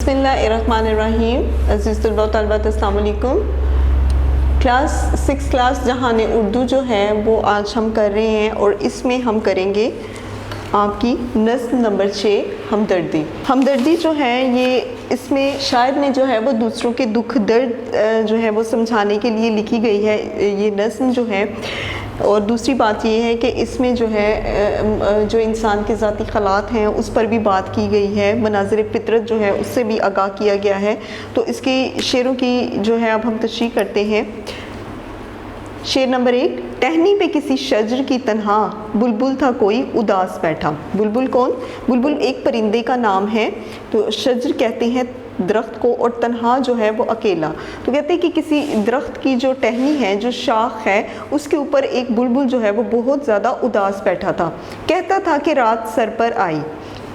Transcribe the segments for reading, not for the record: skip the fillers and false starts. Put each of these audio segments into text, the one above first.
बिस्मिल्लाहिर्रहमानिर्रहीम। अज़ीज़ तलबा व तलबात अस्सलाम वालेकुम। क्लास 6 क्लास जहान उर्दू जो है वो आज हम कर रहे हैं और इसमें हम करेंगे आपकी नस्ल नंबर 6 हमदर्दी। हमदर्दी जो है ये इसमें शायर ने जो है वो दूसरों के दुख दर्द जो है वो समझाने के लिए लिखी गई है ये नस्ल जो है। और दूसरी बात ये है कि इसमें जो है जो इंसान के ज़ाती ख़लात हैं उस पर भी बात की गई है, मनाज़िर फ़ितरत जो है उससे भी आगाह किया गया है। तो इसके शेरों की जो है अब हम तशरीह करते हैं। शेर नंबर 1, टहनी पे किसी शजर की तन्हा बुलबुल था कोई उदास बैठा। बुलबुल कौन? बुलबुल एक परिंदे का नाम है। तो शजर कहते हैं दरख्त को और तन्हा जो है वो अकेला। तो कहते हैं कि किसी दरख्त की जो टहनी है, जो शाख है, उसके ऊपर एक बुलबुल जो है वो बहुत ज़्यादा उदास बैठा था। कहता था कि रात सर पर आई,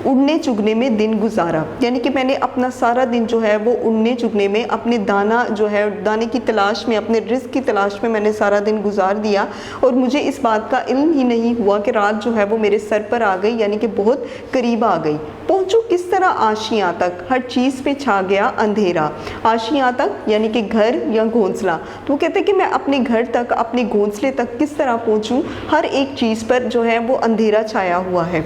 उड़ने चुगने में दिन गुजारा। यानी कि मैंने अपना सारा दिन जो है वो उड़ने चुगने में, अपने दाना जो है दाने की तलाश में, अपने रिज़्क़ की तलाश में मैंने सारा दिन गुजार दिया और मुझे इस बात का इल्म ही नहीं हुआ कि रात जो है वो मेरे सर पर आ गई, यानी कि बहुत करीब आ गई। पहुँचूँ किस तरह आशियाँ तक, हर चीज़ पे छा गया अंधेरा। आशियाँ तक यानी कि घर या घोंसला। तो वो कहते हैं कि मैं अपने घर तक, अपने घोंसले तक किस तरह पहुँचूँ, हर एक चीज़ पर जो है वो अंधेरा छाया हुआ है।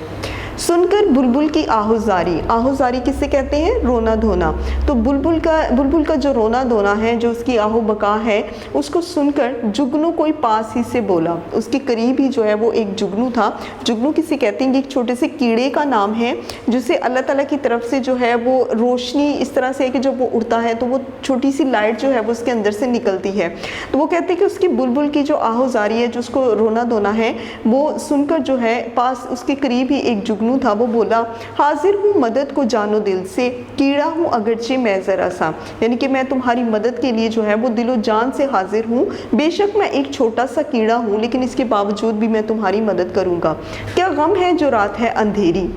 सुनकर बुलबुल की आहुजारी। आहुजारी किससे कहते हैं? रोना धोना। तो बुलबुल का जो रोना धोना है, जो उसकी आहो बका है, उसको सुनकर जुगनू कोई पास ही से बोला। उसके करीब ही जो है वो एक जुगनू था। जुगनू किसे कहते हैं? एक छोटे से कीड़े का नाम है जिसे अल्लाह ताला की तरफ से जो है वो रोशनी इस तरह से है कि जब वो उड़ता है तो वो छोटी सी लाइट जो है वो उसके अंदर से निकलती है। तो वो कहते हैं कि उसकी बुलबुल की जो आहुजारी है, जो उसको रोना धोना है, वो सुनकर जो है पास उसके करीब ही एक जुगनू था। वो बोला, हाजिर हूँ मदद को जानो दिल से, कीड़ा हूँ अगरचे मैं ज़रा सा। यानी कि मैं तुम्हारी मदद के लिए जो है वो दिलो जान से हाजिर हूँ। बेशक मैं एक छोटा सा कीड़ा हूँ, लेकिन इसके बावजूद भी मैं तुम्हारी मदद करूँगा। क्या गम है जो रात है अंधेरी,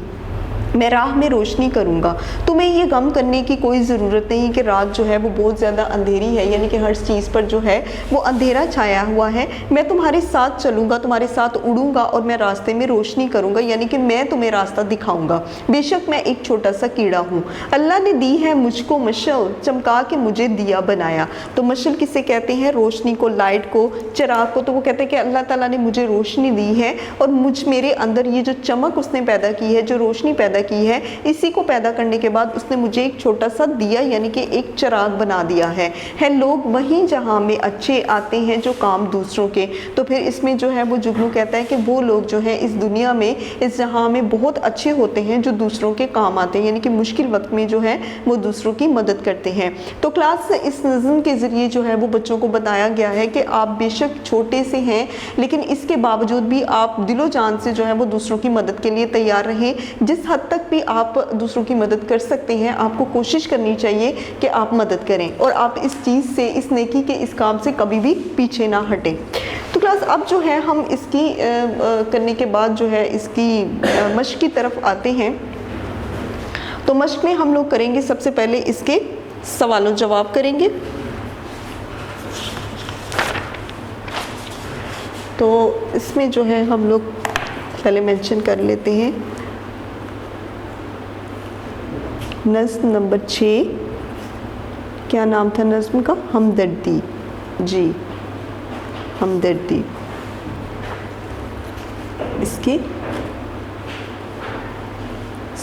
मैं राह में रोशनी करूँगा। तुम्हें ये गम करने की कोई ज़रूरत नहीं कि रात जो है वो बहुत ज़्यादा अंधेरी है, यानी कि हर चीज़ पर जो है वो अंधेरा छाया हुआ है। मैं तुम्हारे साथ चलूँगा, तुम्हारे साथ उड़ूँगा और मैं रास्ते में रोशनी करूँगा, यानी कि मैं तुम्हें रास्ता दिखाऊँगा। बेशक मैं एक छोटा सा कीड़ा हूँ। अल्लाह ने दी है मुझको मशल, चमका के मुझे दिया बनाया। तो मशल किसे कहते हैं? रोशनी को, लाइट को, चिराग को। तो वो कहते हैं कि अल्लाह ताला ने मुझे रोशनी दी है और मेरे अंदर ये जो चमक उसने पैदा की है, जो रोशनी पैदा की है, इसी को पैदा करने के बाद उसने मुझे एक छोटा सा दिया यानी कि एक चिराग बना दिया है लोग वहीं जहां में अच्छे आते हैं जो काम दूसरों के। तो फिर इसमें जो है वो जुगनू कहता है कि वो लोग जो है इस दुनिया में, इस जहां में बहुत अच्छे होते हैं जो दूसरों के काम आते हैं, यानी कि मुश्किल वक्त में जो है वो दूसरों की मदद करते हैं। तो क्लास इस नज़्म के ज़रिए जो है वो बच्चों को बताया गया है कि आप बेशक छोटे से हैं, लेकिन इसके बावजूद भी आप दिलो जान से जो है वो दूसरों की मदद के लिए तैयार रहें। जिस हद तक भी आप दूसरों की मदद कर सकते हैं, आपको कोशिश करनी चाहिए कि आप मदद करें और आप इस चीज़ से, इस नेकी के इस काम से कभी भी पीछे ना हटें। तो क्लास अब जो है हम इसकी करने के बाद जो है इसकी मश्क की तरफ आते हैं। तो मश्क में हम लोग करेंगे सबसे पहले इसके सवालों जवाब करेंगे। तो इसमें जो है हम लोग पहले मेंशन कर लेते हैं नज़्म नंबर 6। क्या नाम था नज़्म का? हमदर्दी। जी, हमदर्दी। इसके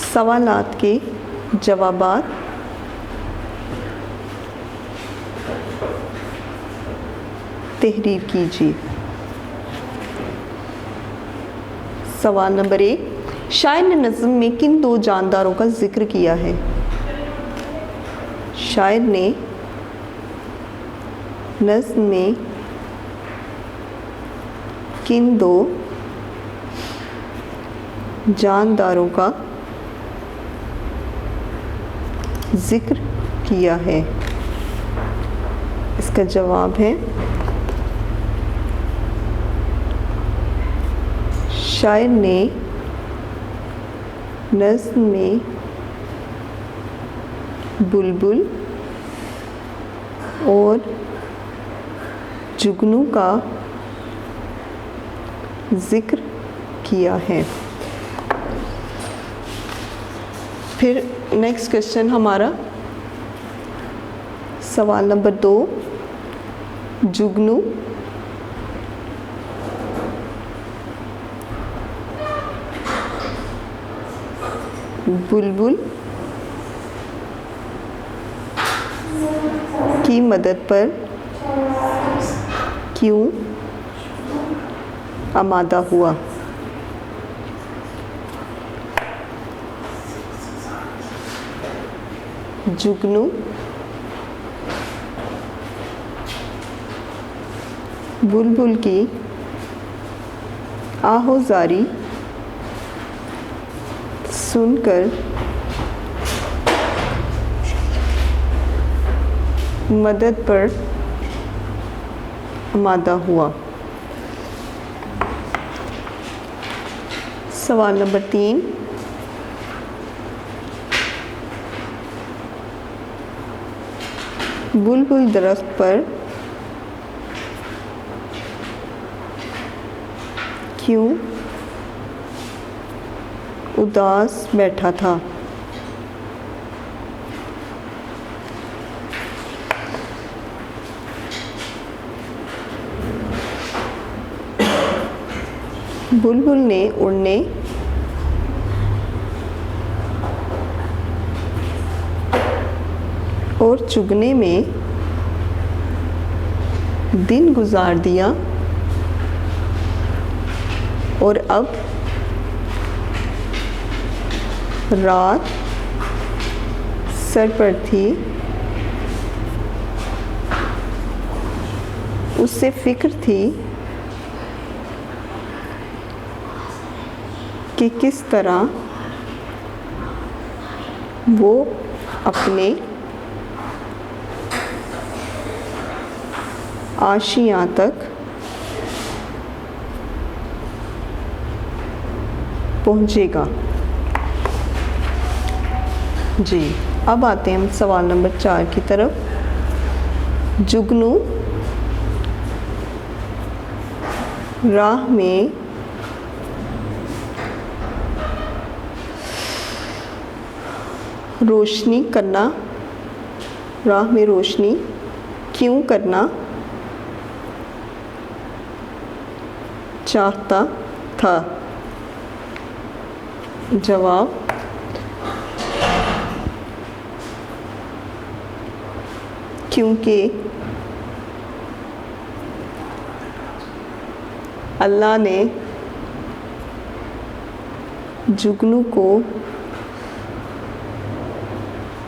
सवालात के जवाबात तहरीर कीजिए। सवाल नंबर 1, शायर ने नज़्म में किन दो जानदारों का जिक्र किया है? शायर ने नज़्म में किन दो जानदारों का जिक्र किया है? इसका जवाब है शायर ने नज़्म में बुलबुल और जुगनू का जिक्र किया है। फिर नेक्स्ट क्वेश्चन हमारा, सवाल नंबर 2, जुगनू। बुलबुल की मदद पर क्यों आमादा हुआ? जुगनू बुलबुल की आहोजारी सुनकर मदद पर आमादा हुआ। सवाल नंबर 3, बुलबुल दरख्त पर क्यों उदास बैठा था? बुलबुल ने उड़ने और चुगने में दिन गुजार दिया और अब रात सर पर थी। उससे फिक्र थी कि किस तरह वो अपने आशियाँ तक पहुँचेगा। जी, अब आते हैं हम सवाल नंबर 4 की तरफ। जुगनू राह में रोशनी क्यों करना चाहता था? जवाब, क्योंकि अल्लाह ने जुगनू को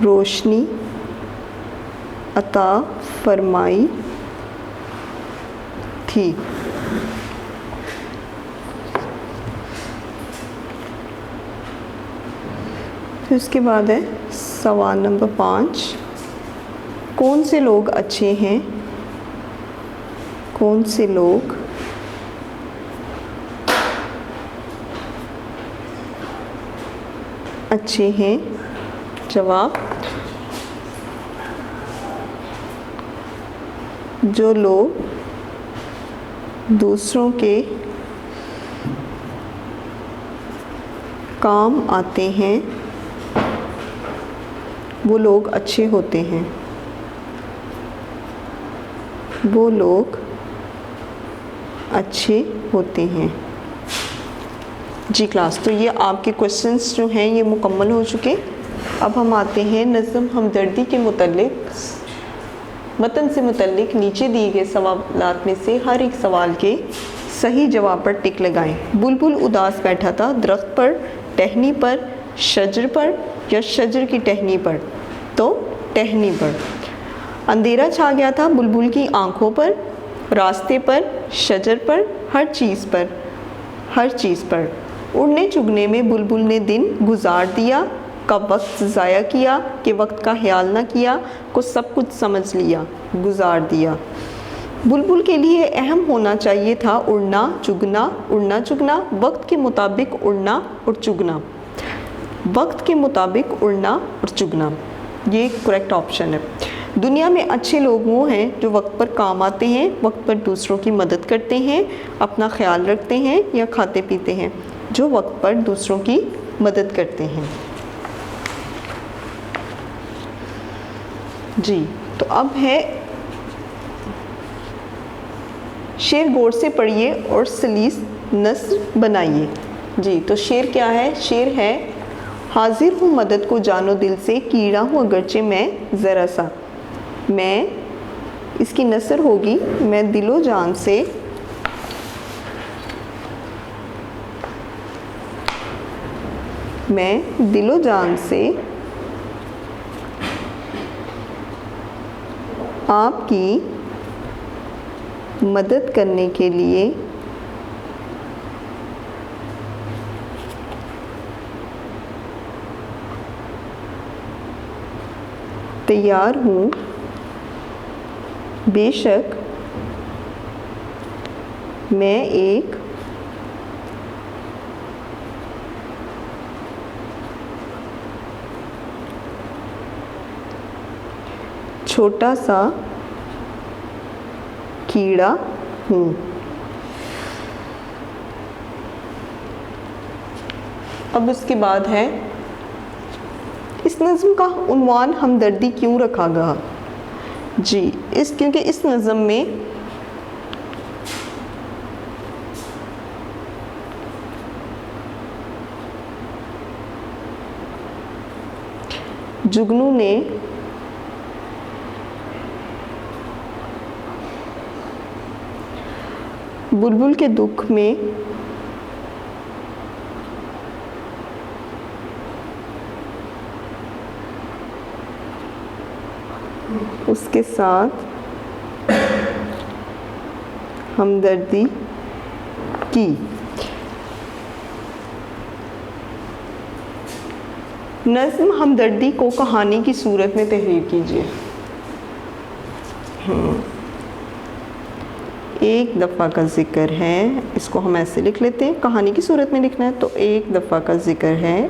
रोशनी अता फरमाई थी। फिर उसके बाद है सवाल नंबर 5, कौन से लोग अच्छे हैं? कौन से लोग अच्छे हैं? जवाब, जो लोग दूसरों के काम आते हैं वो लोग अच्छे होते हैं। वो लोग अच्छे होते हैं। जी क्लास, तो ये आपके क्वेश्चंस जो हैं ये मुकम्मल हो चुके। अब हम आते हैं नज़्म हमदर्दी के मुतल्लिक, मतन से मुतल्लिक नीचे दिए गए सवालात में से हर एक सवाल के सही जवाब पर टिक लगाएं। बुलबुल उदास बैठा था दरख्त पर, टहनी पर, शजर पर या शजर की टहनी पर? तो टहनी पर। अंधेरा छा गया था बुलबुल की आंखों पर, रास्ते पर, शजर पर, हर चीज़ पर। उड़ने चुगने में बुलबुल ने दिन गुजार दिया, कब वक्त ज़ाया किया कि वक्त का ख्याल न किया, को सब कुछ समझ लिया, गुजार दिया। बुलबुल के लिए अहम होना चाहिए था उड़ना चुगना, वक्त के मुताबिक उड़ना और चुगना। वक्त के मुताबिक उड़ना और चुगना, ये करेक्ट ऑप्शन है। दुनिया में अच्छे लोग वो हैं जो वक्त पर काम आते हैं, वक्त पर दूसरों की मदद करते हैं, अपना ख्याल रखते हैं या खाते पीते हैं। जो वक्त पर दूसरों की मदद करते हैं। जी, तो अब है शेर गौर से पढ़िए और सलीस नस्र बनाइए। जी, तो शेर क्या है? शेर है हाजिर हूँ मदद को जानो दिल से, कीड़ा हूँ अगरचे मैं ज़रा सा। मैं, इसकी नस्र होगी मैं दिलो जान से, मैं दिलो जान से आपकी मदद करने के लिए तैयार हूँ। बेशक मैं एक छोटा सा कीड़ा हूँ। अब उसके बाद है इस नज़्म का उन्वान हमदर्दी क्यों रखा गया? जी, क्योंकि इस नज़्म में जुगनू ने बुलबुल के दुख में उसके साथ हमदर्दी की। नज़्म हमदर्दी को कहानी की सूरत में तहरीर कीजिए। एक दफ़ा का ज़िक्र है, इसको हम ऐसे लिख लेते हैं, कहानी की सूरत में लिखना है तो एक दफ़ा का ज़िक्र है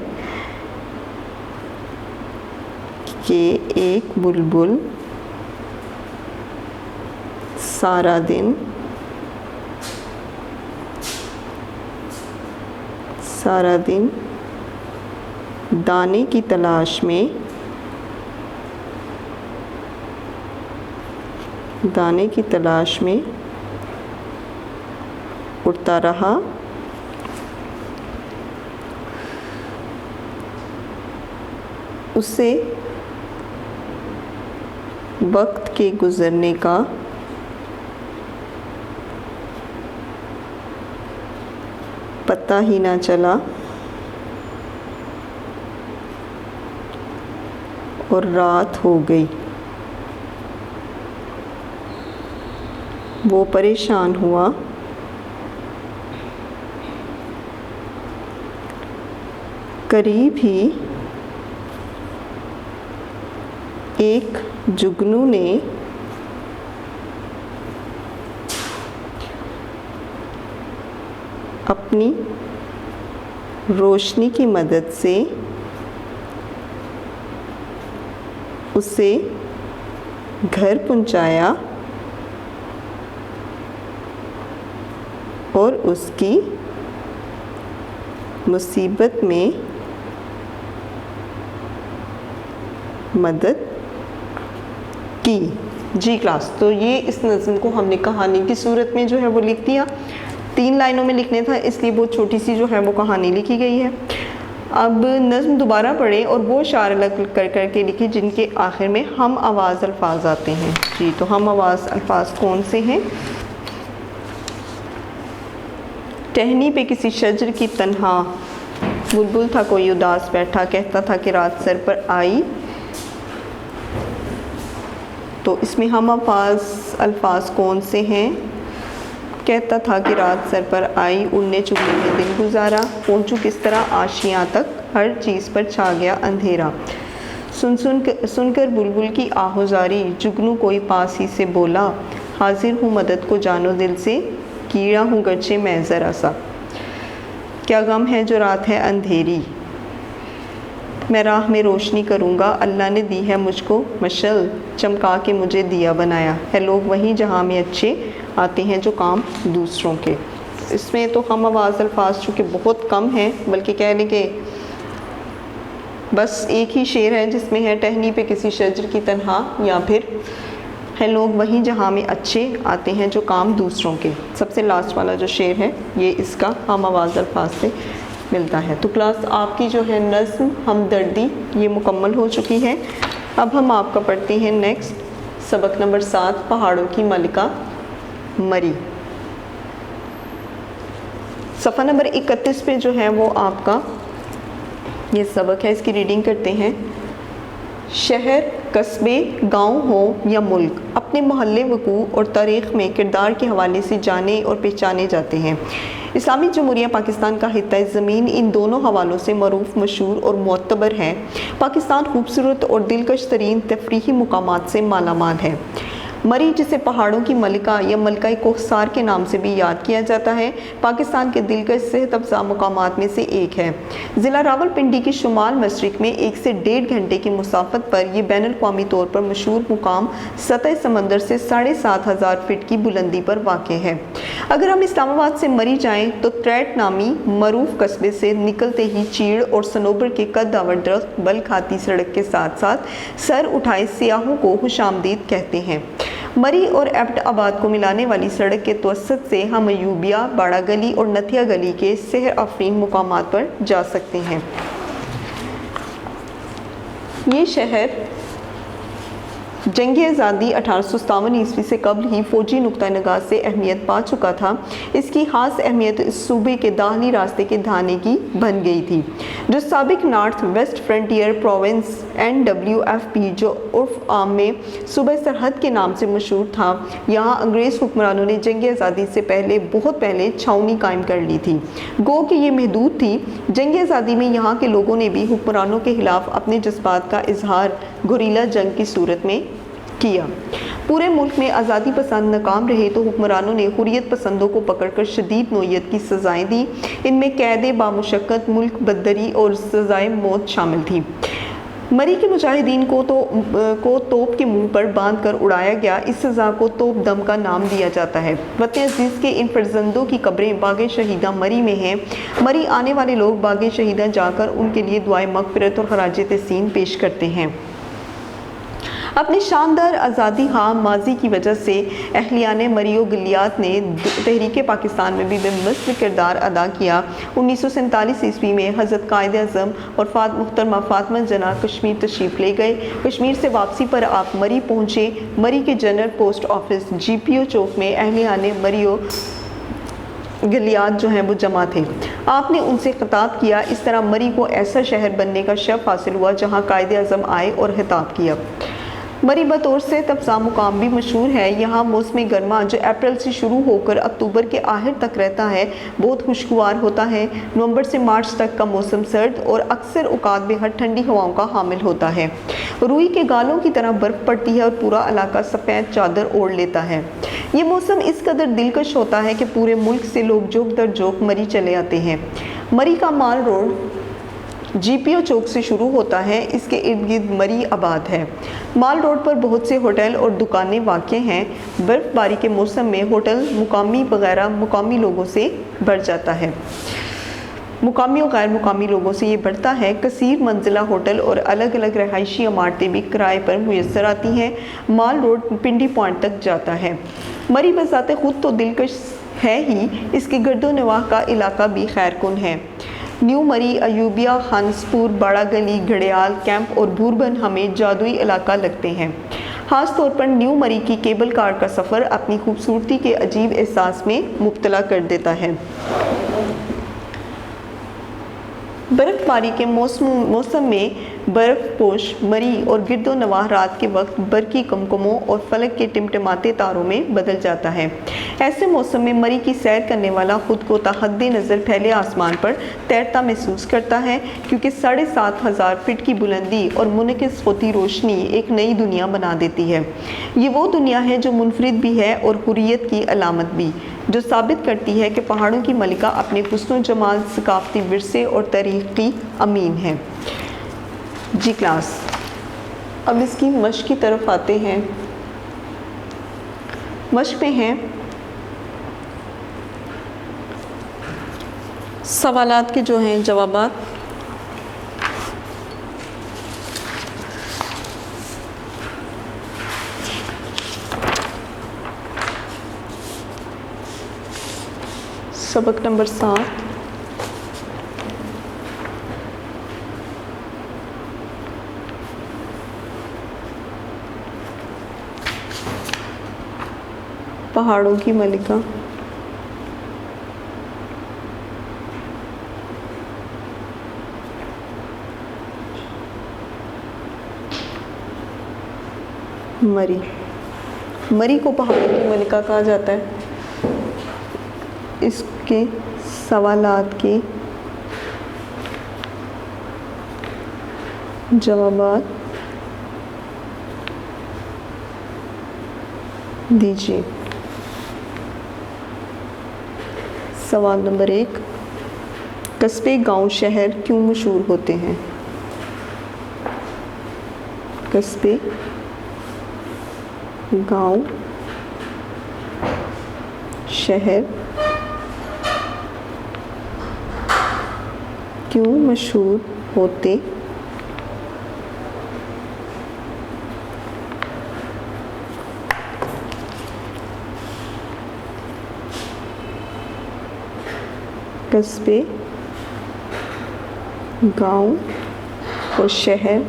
कि एक बुलबुल सारा दिन दाने की तलाश में उड़ता रहा। उसे वक्त के गुज़रने का पता ही ना चला और रात हो गई। वो परेशान हुआ, करीब ही एक जुगनू ने अपनी रोशनी की मदद से उसे घर पहुंचाया और उसकी मुसीबत में मदद की। जी क्लास, तो ये इस नज़्म को हमने कहानी की सूरत में जो है वो लिख दिया। 3 लाइनों में लिखने था, इसलिए बहुत छोटी सी जो है वो कहानी लिखी गई है। अब नज़्म दोबारा पढ़ें और वो शार अलग कर के लिखें जिनके आखिर में हम आवाज़ अल्फाज आते हैं। जी, तो हम आवाज़ अल्फाज कौन से हैं? टहनी पे किसी शजर की तन्हा बुलबुल था कोई उदास बैठा, कहता था कि रात सर पर आई। तो इसमें हम अल्फाज कौन से हैं? कहता था कि रात सर पर आई, उड़ने चुगने में दिन गुजारा, पहुँचूँ किस तरह आशियाँ तक, हर चीज़ पर छा गया अंधेरा। सुनकर बुलबुल की आहुजारी, जुगनू कोई पास ही से बोला, हाजिर हूँ मदद को जानो दिल से, कीड़ा हूँ गरचे मैं ज़रा सा। क्या गम है जो रात है अंधेरी, मैं राह में रोशनी करूँगा, अल्लाह ने दी है मुझको मशल, चमका के मुझे दिया बनाया है। लोग वहीं जहाँ में अच्छे आते हैं जो काम दूसरों के। इसमें तो हम आवाज़ अल्फाज चूँकि बहुत कम हैं, बल्कि कह लें कि बस एक ही शेर है जिसमें है टहनी पे किसी शजर की तन्हा, या फिर है लोग वहीं जहाँ में अच्छे आते हैं जो काम दूसरों के। सबसे लास्ट वाला जो शेर है ये इसका हम आवाज़ अल्फाज से मिलता है। तो क्लास आपकी जो है नज़्म हमदर्दी ये मुकम्मल हो चुकी है। अब हम आपका पढ़ते हैं नेक्स्ट सबक नंबर 7, पहाड़ों की मलिका मरी। सफ़ा नंबर 31 पे जो है वो आपका ये सबक है, इसकी रीडिंग करते हैं। शहर, कस्बे, गांव हो या मुल्क, अपने मोहल्ले, वकूअ और तारीख़ में किरदार के हवाले से जाने और पहचाने जाते हैं। इस्लामी जमहूरिया पाकिस्तान का हित्ता ज़मीन इन दोनों हवालों से मरूफ, मशहूर और मोतबर है। पाकिस्तान खूबसूरत और दिलकश तरीन तफरीही मुकामात से मालामाल है। मरी, जिसे पहाड़ों की मलिका या मलिका कोहसार के नाम से भी याद किया जाता है, पाकिस्तान के दिलकश सेहत अफ़ज़ा मुकामात में से एक है। ज़िला रावलपिंडी की शुमाल मशरिक में 1 से 1.5 घंटे की मुसाफत पर यह बैनुल-अक़वामी तौर पर मशहूर मुकाम सतह समंदर से 7,500 फीट की बुलंदी पर वाक़ है। अगर हम इस्लामाबाद से मरी जाएँ तो ट्रैट नामी मरूफ कस्बे से निकलते ही चीड़ और सनोबर के कद्दावर दरख्त बल खाती सड़क के साथ साथ सर उठाए सियाहों को खुशामदीद कहते हैं। मरी और एबटाबाद को मिलाने वाली सड़क के तवस्सत से हम अयूबिया, बाड़ा गली और नथिया गली के सेहर आफरीन मुकामात पर जा सकते हैं। ये शहर जंग आज़ादी 1857 ईस्वी से कबल ही फ़ौजी नुक्ता निगाह से अहमियत पा चुका था। इसकी ख़ास अहमियत इस सूबे के दाखिली रास्ते के धाने की बन गई थी, जो साबिक north west frontier province NWFP जो उर्फ आम में सूबे सरहद के नाम से मशहूर था। यहाँ अंग्रेज़ हुक्मरानों ने जंग आज़ादी से बहुत पहले छावनी कायम कर ली थी। गो कि ये महदूद थी। जंग आज़ादी में यहाँ के लोगों ने भी हुक्मरानों के ख़िलाफ़ अपने जज्बात का इजहार गुरीला जंग की सूरत में किया। पूरे मुल्क में आज़ादी पसंद नाकाम रहे तो हुक्मरानों ने हुर्रियत पसंदों को पकड़कर शदीद नौयत की सज़ाएँ दी। इनमें कैद बामुशक्कत मुल्क बददरी और सज़ाए मौत शामिल थी। मरी के मुजाहिदीन को तोप के मुंह पर बांध कर उड़ाया गया। इस सज़ा को तोप दम का नाम दिया जाता है। वतन अज़ीज़ के इन फर्जंदों की कब्रें बाग़ शहीदा मरी में हैं। मरी आने वाले लोग बाग़ शहीदा जाकर उनके लिए दुआए मग़फ़िरत और खराज तहसीन पेश करते हैं। अपने शानदार आज़ादी हाँ माजी की वजह से अहलियाने मरियो गलियात ने तहरीक पाकिस्तान में भी बेमिसाल किरदार अदा किया। 1947 ईस्वी में हज़रत कायद आज़म और मुहतरमा फ़ातिमा जना कश्मीर तशरीफ़ ले गए। कश्मीर से वापसी पर आप मरी पहुँचे। मरी के जनरल पोस्ट ऑफिस GPO चौक में अहलियाने मरियो गलियात जो हैं वो जमा थे। आपने उनसे खिताब किया। इस तरह मरी को ऐसा शहर बनने का शर्फ हासिल हुआ जहाँ कायद आज़म आए और खिताब किया। मरी बतौर से तबसा मुकाम भी मशहूर है। यहाँ मौसम गर्मा जो अप्रैल से शुरू होकर अक्टूबर के आखिर तक रहता है बहुत खुशगवार होता है। नवंबर से मार्च तक का मौसम सर्द और अक्सर औकात बेहद ठंडी हवाओं का हामिल होता है। रुई के गालों की तरह बर्फ़ पड़ती है और पूरा इलाका सफ़ेद चादर ओढ़ लेता है। ये मौसम इस कदर दिलकश होता है कि पूरे मुल्क से लोग जोक दर जोक मरी चले आते हैं। मरी का माल रोड GPO चौक से शुरू होता है। इसके इर्द गिर्द मरी आबाद है। माल रोड पर बहुत से होटल और दुकानें वाक़ हैं। बर्फ़बारी के मौसम में होटल मुकामी वगैरह मुकामी लोगों से भर जाता है। मुकामी और गैर मुकामी लोगों से ये बढ़ता है। कसीर मंजिला होटल और अलग अलग रहायशी इमारतें भी किराए पर मुयस्सर आती हैं। माल रोड पिंडी पॉइंट तक जाता है। मरी बज़ाते खुद तो दिलकश है ही, इसके गर्दो नवाह का इलाका भी खैरकुन है। न्यू मरी, अयूबिया, खानसपुर, बाड़ा गली, घड़ियाल कैंप और भूरबन हमें जादुई इलाका लगते हैं। ख़ास तौर पर न्यू मरी की केबल कार का सफ़र अपनी खूबसूरती के अजीब एहसास में मुब्तला कर देता है। बर्फ़बारी के मौसम में बर्फ़पोश मरी और गिरदो नवाह रात के वक्त बरकी कमकमों और फलक के टिमटिमाते तारों में बदल जाता है। ऐसे मौसम में मरी की सैर करने वाला खुद को तहद्दी नज़र फैले आसमान पर तैरता महसूस करता है, क्योंकि 7,500 फीट की बुलंदी और मुनकिस होती रोशनी एक नई दुनिया बना देती है। ये वो दुनिया है जो मुनफरिद भी है और हुर्रियत की अलामत भी, जो साबित करती है कि पहाड़ों की मलिका अपने हुस्न जमाल, सकाफ़ती विरसे और तारीख़ी अमीन है। जी क्लास, अब इसकी मश्क की तरफ आते हैं। मश्क में हैं सवालात के जो हैं जवाबात। सबक नंबर 7। पहाड़ों की मलिका। मरी। मरी को पहाड़ों की मलिका कहा जाता है। इसके सवालात के जवाबात दीजिए। सवाल नंबर 1, कस्बे, गांव, शहर क्यों मशहूर होते हैं? कस्बे, गांव, शहर क्यों मशहूर होते कस्बे, गांव और शहर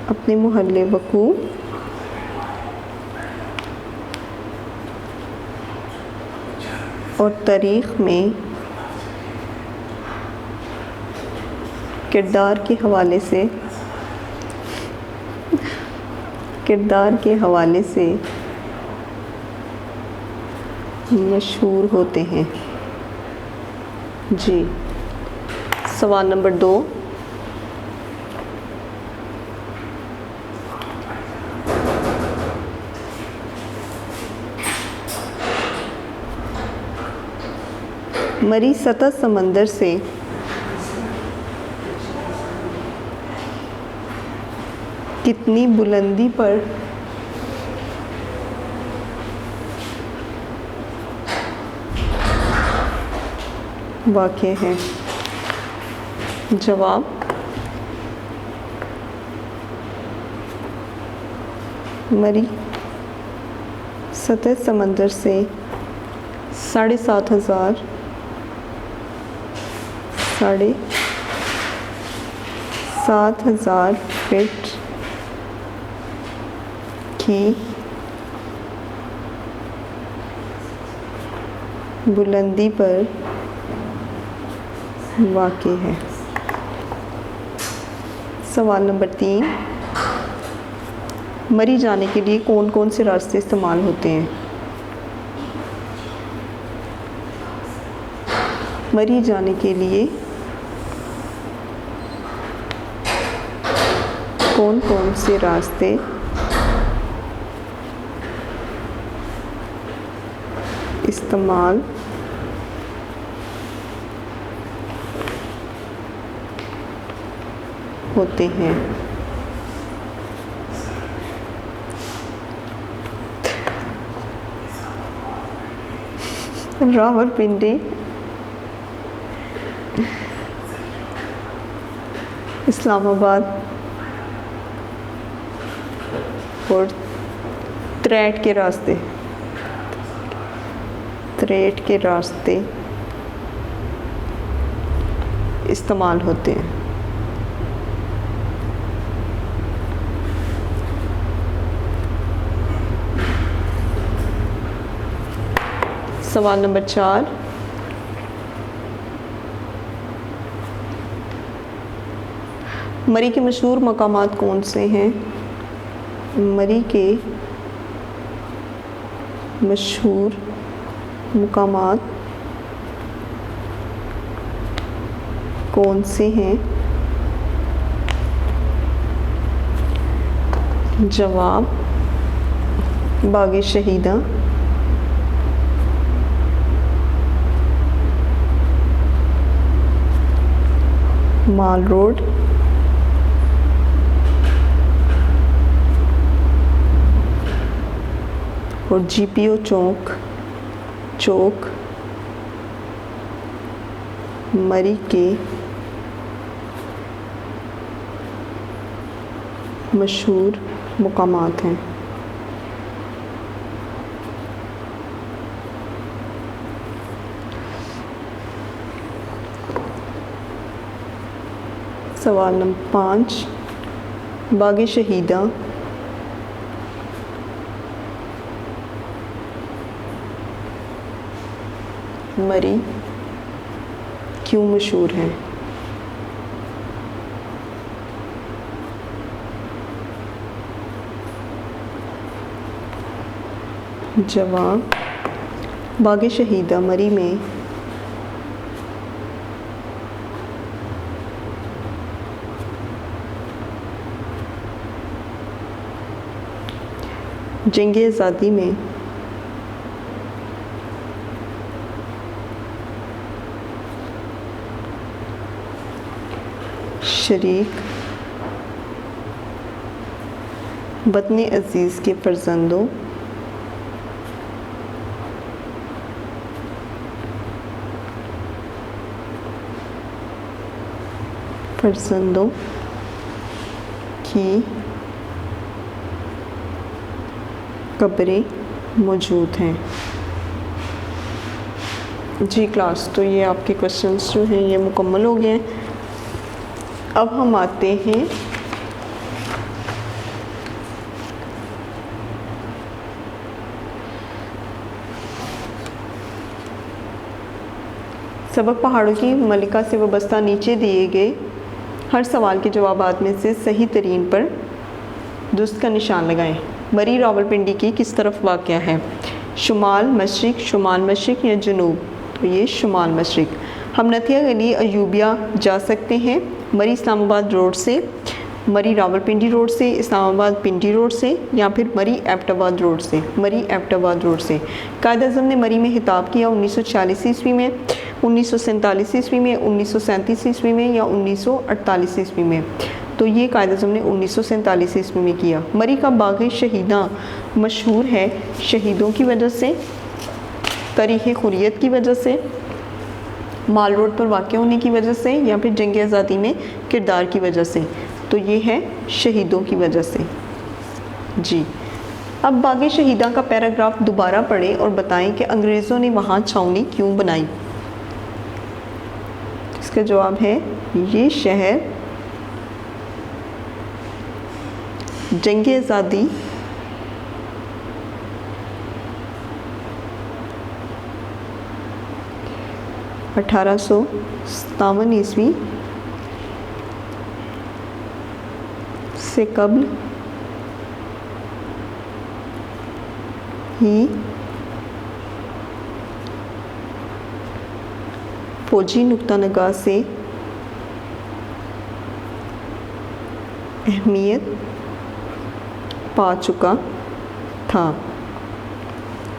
अपने मोहल्ले, वकूअ और तारीख़ में किरदार के हवाले से मशहूर होते हैं। जी। सवाल नंबर 2, मरी सतह समंदर से कितनी बुलंदी पर वाक़ है? जवाब, मरी सतह समंदर से 7,500 फीट की बुलंदी पर वाक़ है। सवाल नंबर 3, मरी जाने के लिए कौन कौन से रास्ते इस्तेमाल होते हैं? मरी जाने के लिए कौन कौन से रास्ते इस्तेमाल होते हैं? रावलपिंडी, इस्लामाबाद और त्रेट के रास्ते इस्तेमाल होते हैं। सवाल नंबर 4, मरी के मशहूर मकामात कौन से हैं? मरी के मशहूर मकामात कौन से हैं? जवाब, बागे शहीदा, माल रोड, और जीपीओ चौक मरी के मशहूर मुकामात हैं। सवाल नंबर 5, बाग़ शहीदा मरी क्यों मशहूर है? जवाब, बाग़ शहीदा मरी में जंग आज़ादी में शरीक वतन अज़ीज़ के फ़र्ज़ंदों की कब्रें मौजूद हैं। जी क्लास, तो ये आपके क्वेश्चंस जो हैं ये मुकम्मल हो गए हैं। अब हम आते हैं सबक पहाड़ों की मलिका से वाबस्ता नीचे दिए गए हर सवाल के जवाबात में से सही तरीन पर दुरुस्त का निशान लगाएं। मरी रावलपिंडी की किस तरफ वाक़या है? शुमाल मशरिक या जनूब? तो ये शुमाल मशरिक। हम नथिया गली अयूबिया जा सकते हैं मरी इस्लामाबाद रोड से, मरी रावलपिंडी रोड से, इस्लामाबाद पिंडी रोड से, या फिर मरी एबटाबाद रोड से। मरी एबटाबाद रोड से। कायद-ए-आज़म ने मरी में खिताब किया 1946 ईस्वी में, 1947 ईस्वी में, 1937 ईस्वी में या 1948 ईस्वी में? तो ये कायद-ए-आज़म ने 1947 ईस्वी में किया। मरी का बाग़ शहीदा मशहूर है शहीदों की वजह से, तारीख़ हुर्रियत की वजह से, माल रोड पर वाक़ होने की वजह से, या फिर जंग आज़ादी में किरदार की वजह से? तो ये है शहीदों की वजह से। जी, अब बाग़ शहीदा का पैराग्राफ दोबारा पढ़ें और बताएं कि अंग्रेज़ों ने वहाँ छावनी क्यों बनाई। इसका जवाब है, ये शहर जंग आज़ादी अठारह सौ 57 ईस्वी से कब्ल ही फौजी नुक्ता निगाह से अहमियत पा चुका था।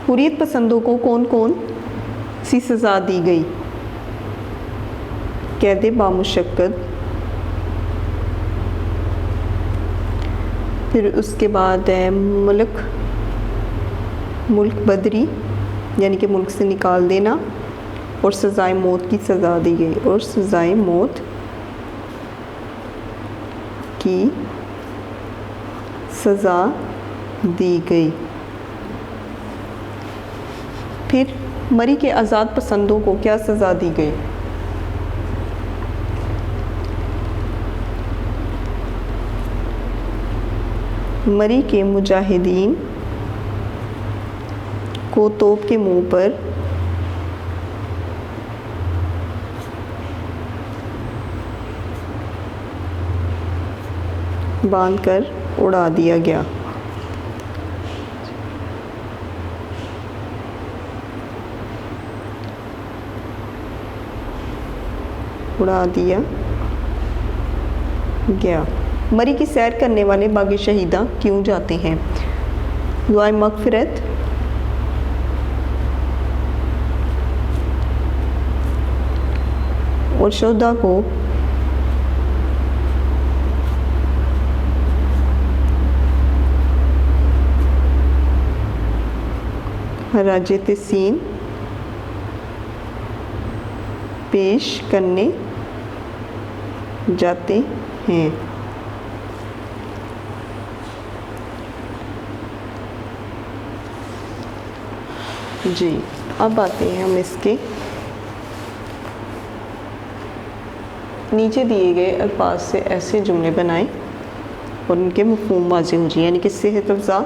हुर्रियत पसंदों को कौन कौन सी सज़ा दी गई? कैद बामुशक्कत, फिर उसके बाद है मुल्क बदरी यानी कि मुल्क से निकाल देना, और सज़ाए मौत की सज़ा दी गई, और सज़ाए मौत की सज़ा दी गई। फिर मरी के आज़ाद पसंदों को क्या सज़ा दी गई? मरी के मुजाहिदीन को तोप के मुंह पर बांधकर उड़ा दिया गया। उड़ा दिया गया। मरी की सैर करने वाले बाग़ शहीदा क्यों जाते हैं? दुआए मग़फ़िरत, और शुहदा को हराजे तहसीन पेश करने जाते हैं। जी, अब आते हैं हम इसके नीचे दिए गए अल्फाज से ऐसे जुमले बनाएं और उनके मफ़हूम वाज़ेह हो जाए। यानी कि सेहत अफ़ज़ा,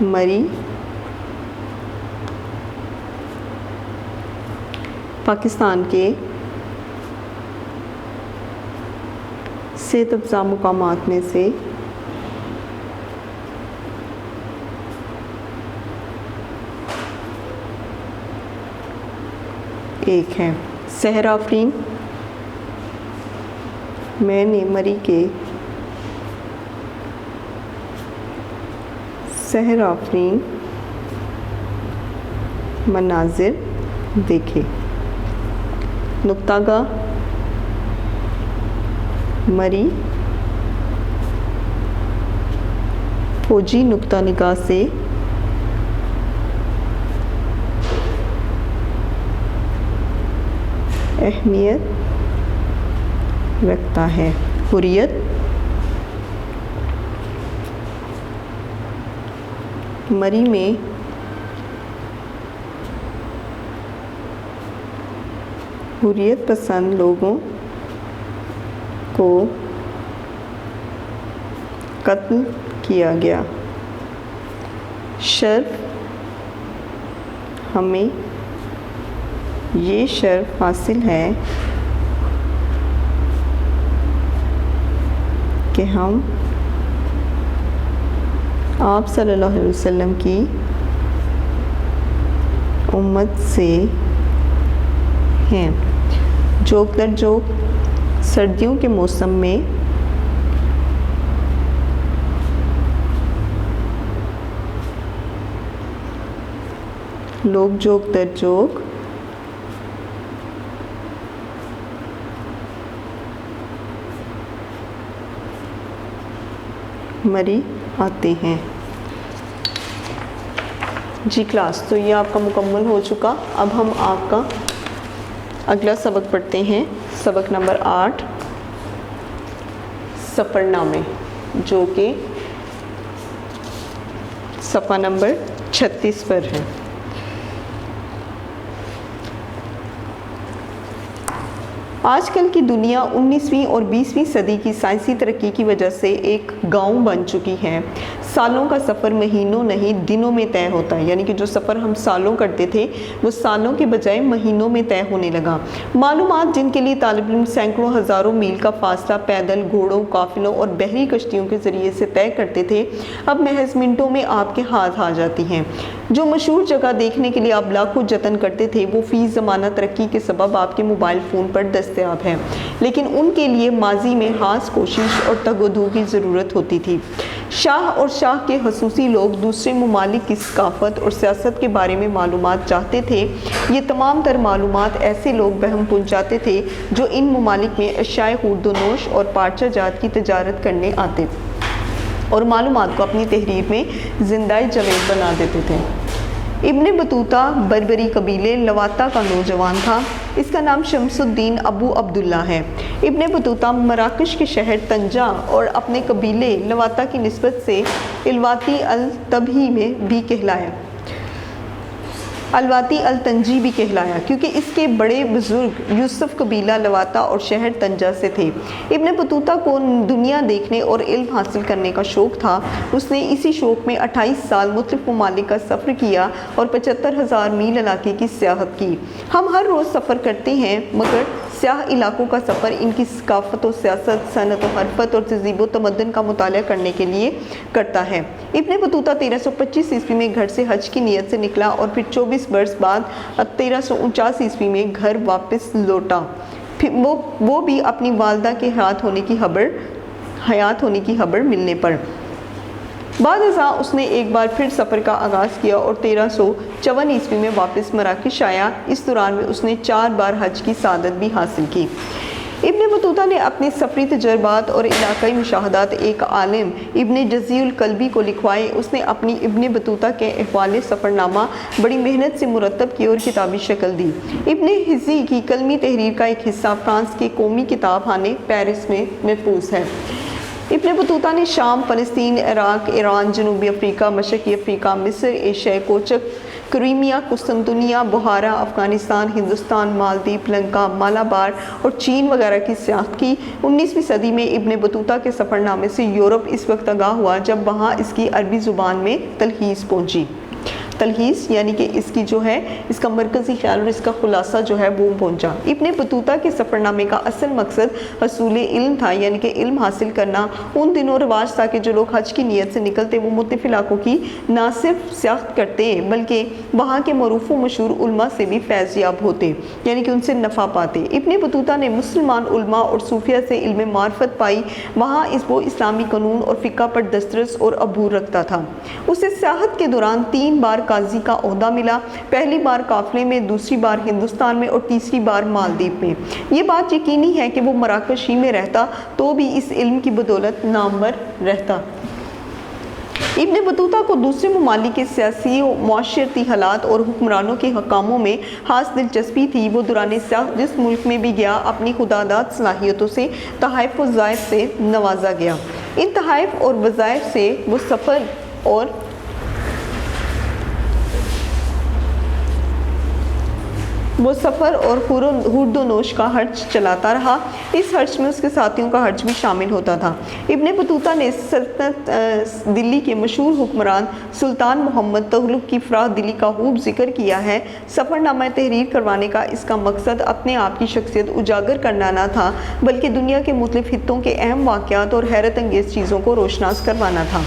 मरी, पाकिस्तान के सेहत अफ़ज़ा मुकामात में से एक है। सहर आफरीन, मैंने मरी के सहर आफरीन मनाजिर देखे। नुक्तागा, मरी फौजी नुक्ता निगाह से अहमियत रखता है। हुर्रियत, मरी में हुर्रियत पसंद लोगों को कत्ल किया गया। शर्फ, हमें ये शर्फ हासिल है कि हम आप सल्लल्लाहु अलैहि वसल्लम की उम्मत से हैं। जोक दर जोक, सर्दियों के मौसम में लोग जोक दर जोक मरी आते हैं। जी क्लास, तो ये आपका मुकम्मल हो चुका। अब हम आपका अगला सबक पढ़ते हैं, सबक नंबर 8, सफ़रनामे, जो कि सफ़ा नंबर 36 पर है। आजकल की दुनिया 19वीं और 20वीं सदी की साइंसी तरक्की की वजह से एक गांव बन चुकी है। सालों का सफ़र महीनों नहीं दिनों में तय होता है। यानी कि जो सफ़र हम सालों करते थे वो सालों के बजाय महीनों में तय होने लगा। मालूमात जिनके लिए तालिब इल्म सैकड़ों हज़ारों मील का फासला पैदल, घोड़ों, काफिलों और बहरी कश्तियों के ज़रिए से तय करते थे, अब महज मिनटों में आपके हाथ आ जाती हैं। जो मशहूर जगह देखने के लिए आप लाखों जतन करते थे वो फ़ी ज़माना तरक्की के सबब आपके मोबाइल फ़ोन पर दस्तयाब है, लेकिन उनके लिए माजी में खास कोशिश और तगोदू की ज़रूरत होती थी। शाह और शाह के खसूसी लोग दूसरे ममालिक की सकाफत और सियासत के बारे में मालूमात चाहते थे। ये तमाम तर मालूमात ऐसे लोग बहम पहुँचाते थे जो इन ममालिक में अशाए खुर्दोनोश और पार्चा जात की तजारत करने आते और मालूमात को अपनी तहरीर में जिंदाई जवेद बना देते थे। इब्ने बतूता बर्बरी कबीले लवाता का नौजवान था। इसका नाम शमसुद्दीन अबू अब्दुल्ला है। इब्ने बतूता मराकश के शहर तंजा और अपने कबीले लवाता की निस्बत से इलवाती अल तबही में भी कहलाया, अलवाती अल तंजी भी कहलाया, क्योंकि इसके बड़े बुजुर्ग यूसुफ कबीला लवाता और शहर तंजा से थे। इब्ने बतूता को दुनिया देखने और इल्म हासिल करने का शौक़ था। उसने इसी शौक़ में 28 साल मुख्तलिफ ममालिक का सफ़र किया और 75,000 मील इलाके की सियाहत की। हम हर रोज़ सफ़र करते हैं, मगर स्याह इलाकों का सफ़र इनकी सकाफ़त और सियासत, सनत और हरफत और तहज़ीब व तमद्दुन का मुताला करने के लिए करता है। इब्ने बतूता 1325 ईस्वी में घर से हज की नीयत से निकला और फिर 24 बरस बाद 1349 ईस्वी में घर वापस लौटा। फिर वो भी अपनी वालदा के हयात होने की खबर मिलने पर। बाद उसने एक बार फिर सफ़र का आगाज़ किया और 1354 ईस्वी में वापस मराकश आया। इस दौरान में उसने 4 बार हज की सादत भी हासिल की। इब्ने बतूता ने अपने सफ़री तजर्बात और इलाकाई मुशाहदात एक आलिम इब्ने जज़ीउल कल्बी को लिखवाए। उसने अपनी इब्ने बतूता के अहवाल सफ़रनामा बड़ी मेहनत से मुरतब की और किताबी शक्ल दी। इब्ने हिज़ी की कलमी तहरीर का एक हिस्सा फ्रांस के कौमी किताबखाने पेरिस में महफूज है। इब्ने बतूता ने शाम, फ़लस्तीन, इराक, ईरान, जनूबी अफ्रीका, मशरक़ी अफ्रीका, मिस्र, एशियाई कोचक क्रीमिया, कुस्तुनतुनिया, बुहारा, अफ़गानिस्तान, हिंदुस्तान, मालदीव, लंका, मालाबार और चीन वगैरह की सियाहत की। 19वीं सदी में इब्ने बतूता के सफ़रनामे से यूरोप इस वक्त आगाह हुआ जब वहाँ इसकी अरबी ज़ुबान में तलहीस पहुँची। तलहीस यानी कि इसकी जो है इसका मरकज़ी ख्याल और इसका खुलासा जो है वो पहुंचा। इब्ने बतूता के सफ़रनामे का असल मकसद हसूल इल्म था, यानी कि इल्म हासिल करना। उन दिनों रिवाज था कि जो लोग हज की नीयत से निकलते वो मुख्तलिफ इलाकों की ना सिर्फ सियाहत करते बल्कि वहाँ के मरूफ व मशहूर उलमा से भी फैज़याब होते, यानी कि उनसे नफ़ा पाते। इब्ने बतूता ने मुसलमान उलमा और सूफिया से इल्म मार्फत पाई। वहाँ वो इस्लामी कानून और फ़िक़्ह पर दस्तरस और अबूर रखता था। उसे सियाहत के दौरान 3 बार काजी का ओहदा मिला, पहली बार काफले में, दूसरी बार हिंदुस्तान में और तीसरी बार मालदीव में। ये बात यकीनी है कि वो मराकश ही में रहता तो भी इस इल्म की बदौलत नामवर रहता। इब्ने बतूता को दूसरे ममालिक के सियासी और मुआशरती हालात और हुक्मरानों के हकामों में खास दिलचस्पी थी। वो दौरान सियाहत जिस मुल्क में भी गया अपनी खुदादाद सलाहियतों से तहाइफ व वज़ाइफ से नवाजा गया। इन तहाइफ और वज़ाइफ से वो सफ़र और हुर्दोनोश का हर्ज चलाता रहा। इस हर्ज में उसके साथियों का हर्ज भी शामिल होता था। इब्ने बतूता ने सल्तनत दिल्ली के मशहूर हुक्मरान सुल्तान मोहम्मद तुगलक की फराह दिली का खूब जिक्र किया है। सफ़रनामा तहरीर करवाने का इसका मकसद अपने आप की शख्सियत उजागर करना न था, बल्कि दुनिया के मुख्तलिफ हित्तों के अहम वाक़यात और हैरत अंगेज़ चीज़ों को रोशनास करवाना था।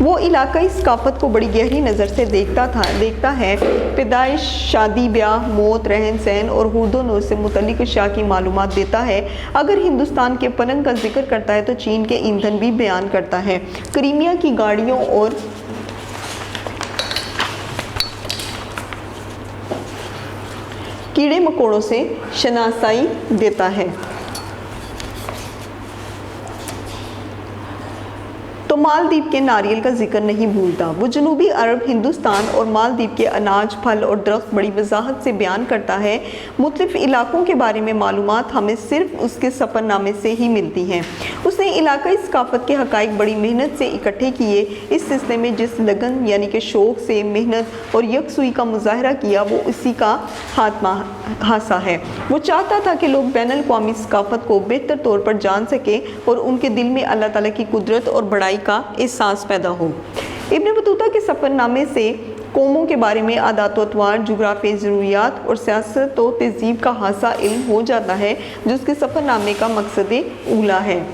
वो इलाकाई सकाफ़त को बड़ी गहरी नज़र से देखता है। पैदाइश, शादी ब्याह, मौत, रहन सहन और हुर्दोनोश से मुतल्लिक़ अशिया की मालूमात देता है। अगर हिंदुस्तान के पलंग का जिक्र करता है तो चीन के ईंधन भी बयान करता है। क्रीमिया की गाड़ियों और कीड़े मकोड़ों से शनासाई देता है। तो मालदीव के नारियल का जिक्र नहीं भूलता। वो जनूबी अरब, हिंदुस्तान और मालदीव के अनाज, फल और दरख्त बड़ी वजाहत से बयान करता है। मुख्तलिफ इलाकों के बारे में मालूमात हमें सिर्फ उसके सफ़रनामे से ही मिलती हैं। उसने इलाकाई सकाफ़त के हक़ाइक़ बड़ी मेहनत से इकट्ठे किए। इस सिलसिले में जिस लगन यानी कि शौक़ से मेहनत और यकसुई का मुजाहरा किया वो इसी का हासा है। वो चाहता था कि लोग बैनुल अक़वामी सकाफ़त को बेहतर तौर पर जान सकें और उनके दिल में अल्लाह ताला की कुदरत और बड़ाई का एहसास पैदा हो। इब्ने बतूता के सफ़रनामे से कौमों के बारे में आदात व अतवार, जुग़राफ़ी ज़रूरियात और सियासत व तहज़ीब का हासा इल्म हो जाता है, जो उसके सफ़रनामे का मकसद ऊला है।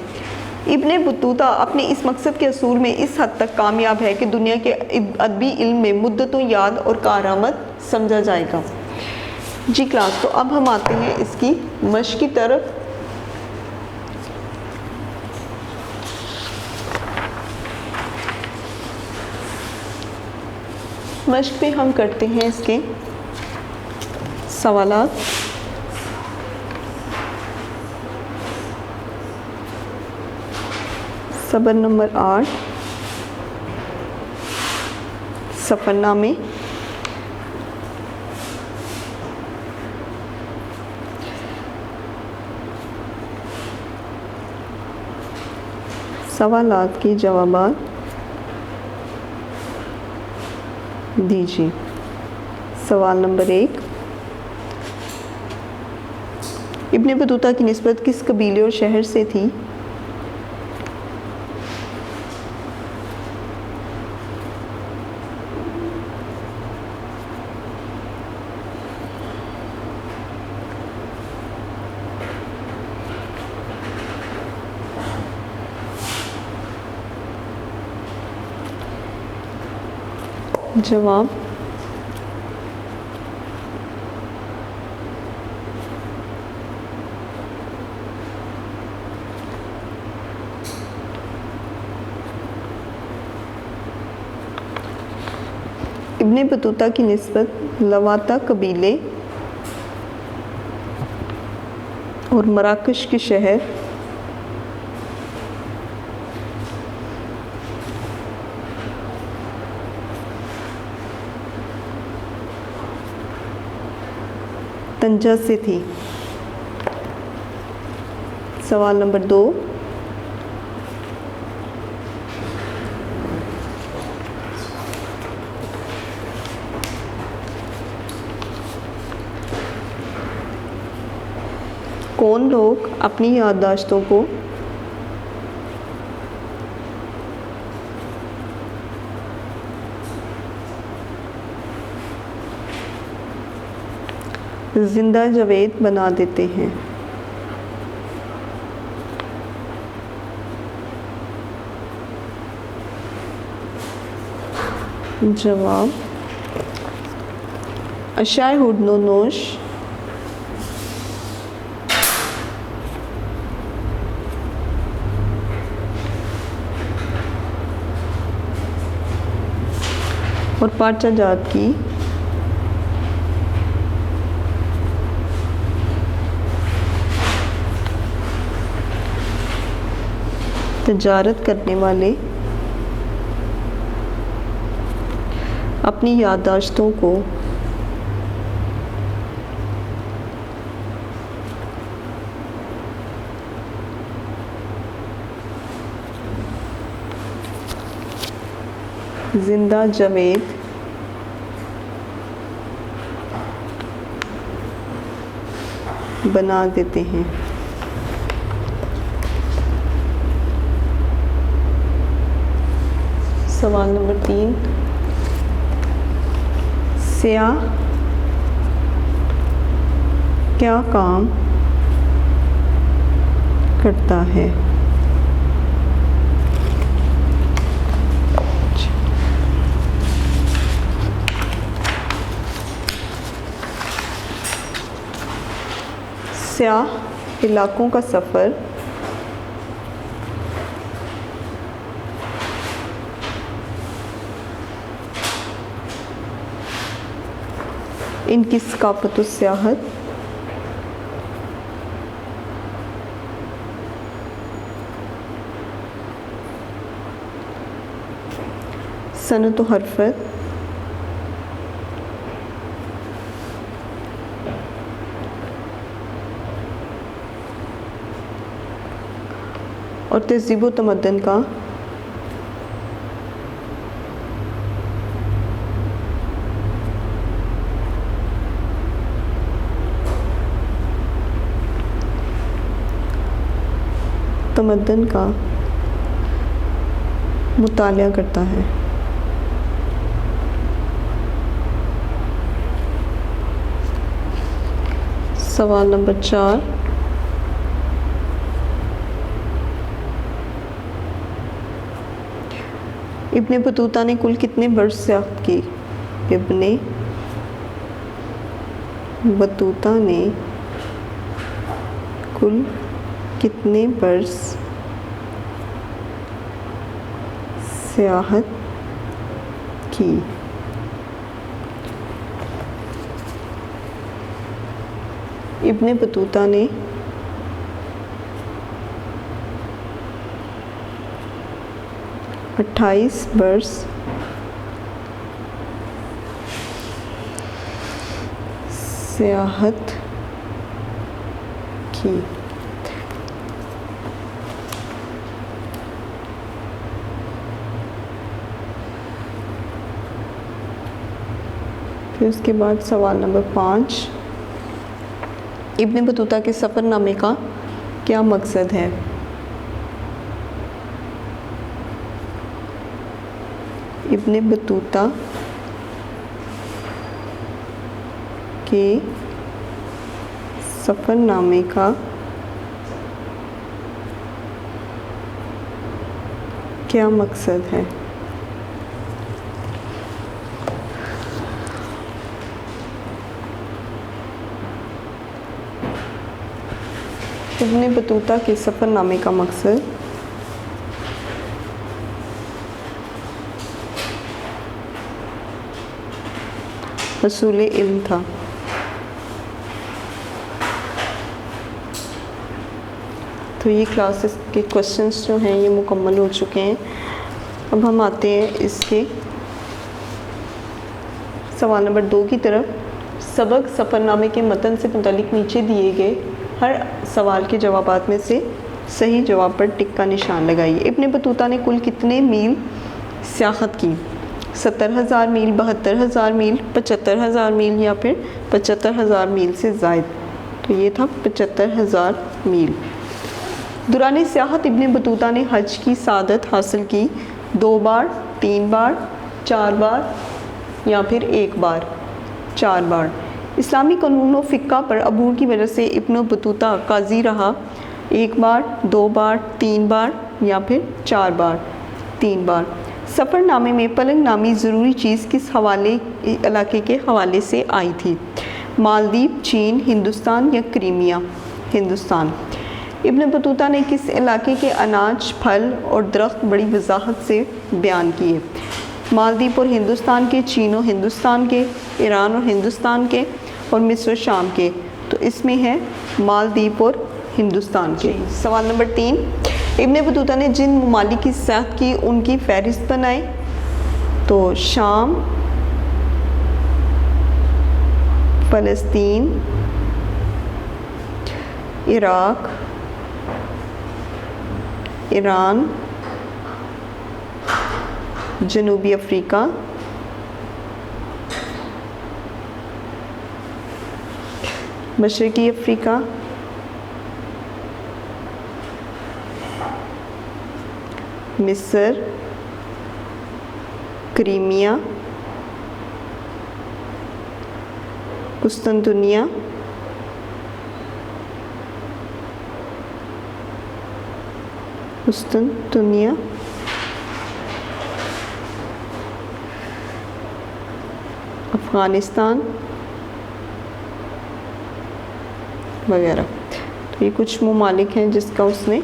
इब्ने बतूता अपने इस मकसद के असूल में इस हद तक कामयाब है कि दुनिया के अदबी इल्म में मुद्दतों याद और कारआमद समझा जाएगा। जी क्लास, तो अब हम आते हैं इसकी मश्क की तरफ। मश्क पे हम करते हैं इसके सवालात। सबर नंबर 8, सफ़रनामे। सवालात के जवाबात दीजिए। सवाल नंबर 1, इब्ने बतूता की निस्बत किस कबीले और शहर से थी? जवाब इब्ने बतूता की निस्बत लवाता कबीले और मराकश के शहर तंजा से थी। सवाल नंबर 2, कौन लोग अपनी याददाश्तों को जिंदा जावेद बना देते हैं? जवाब अशाय हुडनो नोश और पाचा जात की तजारत करने वाले अपनी याददाश्तों को जिंदा जावेद बना देते हैं। सवाल नंबर 3, स्याह क्या काम करता है? स्याह इलाकों का सफ़र इनकी सकाफ़त सियाहत सनत व हरफत और तहज़ीब व तमद्दुन का मुतालिया करता है। सवाल नंबर 4, इब्ने बतूता ने कुल कितने बर्स सियाहत की? इब्ने बतूता ने कुल कितने बर्स सियाहत की? इब्ने बतूता ने 28 बर्स सियाहत की। फिर उसके बाद सवाल नंबर 5, इब्ने बतूता के सफ़रनामे का क्या मकसद है? इब्ने बतूता के सफ़रनामे का क्या मकसद है? इब्ने बतूता के सफ़रनामे का मकसद हसूल इल्म था। तो ये क्लासेस के क्वेश्चंस जो हैं ये मुकम्मल हो चुके हैं। अब हम आते हैं इसके सवाल नंबर 2 की तरफ। सबक सफ़रनामे के मतन से मुतालिक नीचे दिए गए हर सवाल के जवाबात में से सही जवाब पर टिक का निशान लगाइए। इब्ने बतूता ने कुल कितने मील सियाहत की? 70,000 मील, 72,000 मील, 75,000 मील या फिर 75,000 मील से ज़ायद। तो ये था 75,000 मील। दौरान सियाहत इब्न बतूता ने हज की सादत हासिल की 2 बार, 3 बार, 4 बार या फिर 1 बार, 4 बार। इस्लामी कानून व फ़िक़्ह पर अबूर की वजह से इब्न बतूता काजी रहा 1 बार, 2 बार, 3 बार या फिर 4 बार, 3 बार। सफ़रनामे में पलंग नामी ज़रूरी चीज़ किस इलाके के हवाले से आई थी? मालदीव, चीन, हिंदुस्तान या क्रीमिया? हिंदुस्तान। इब्न बतूता ने किस इलाके के अनाज, फल और दरख्त बड़ी वजाहत से बयान किए? मालदीव और हिंदुस्तान के, चीन और हिंदुस्तान के, ईरान और हिंदुस्तान के और मिस्र और शाम के। तो इसमें है मालदीव और हिंदुस्तान के। सवाल नंबर 3, इब्न बतूता ने जिन ममालिक की सयाहत की उनकी फहरिस्त बनाए। तो शाम, फ़लस्तीन, इराक, ईरान, जनूबी अफ्रीका, मशरक़ी अफ्रीका, मिस्र, क्रीमिया, कुस्तुनतुनिया, अफ़गानिस्तान वगैरह। तो ये कुछ ममालिक हैं जिन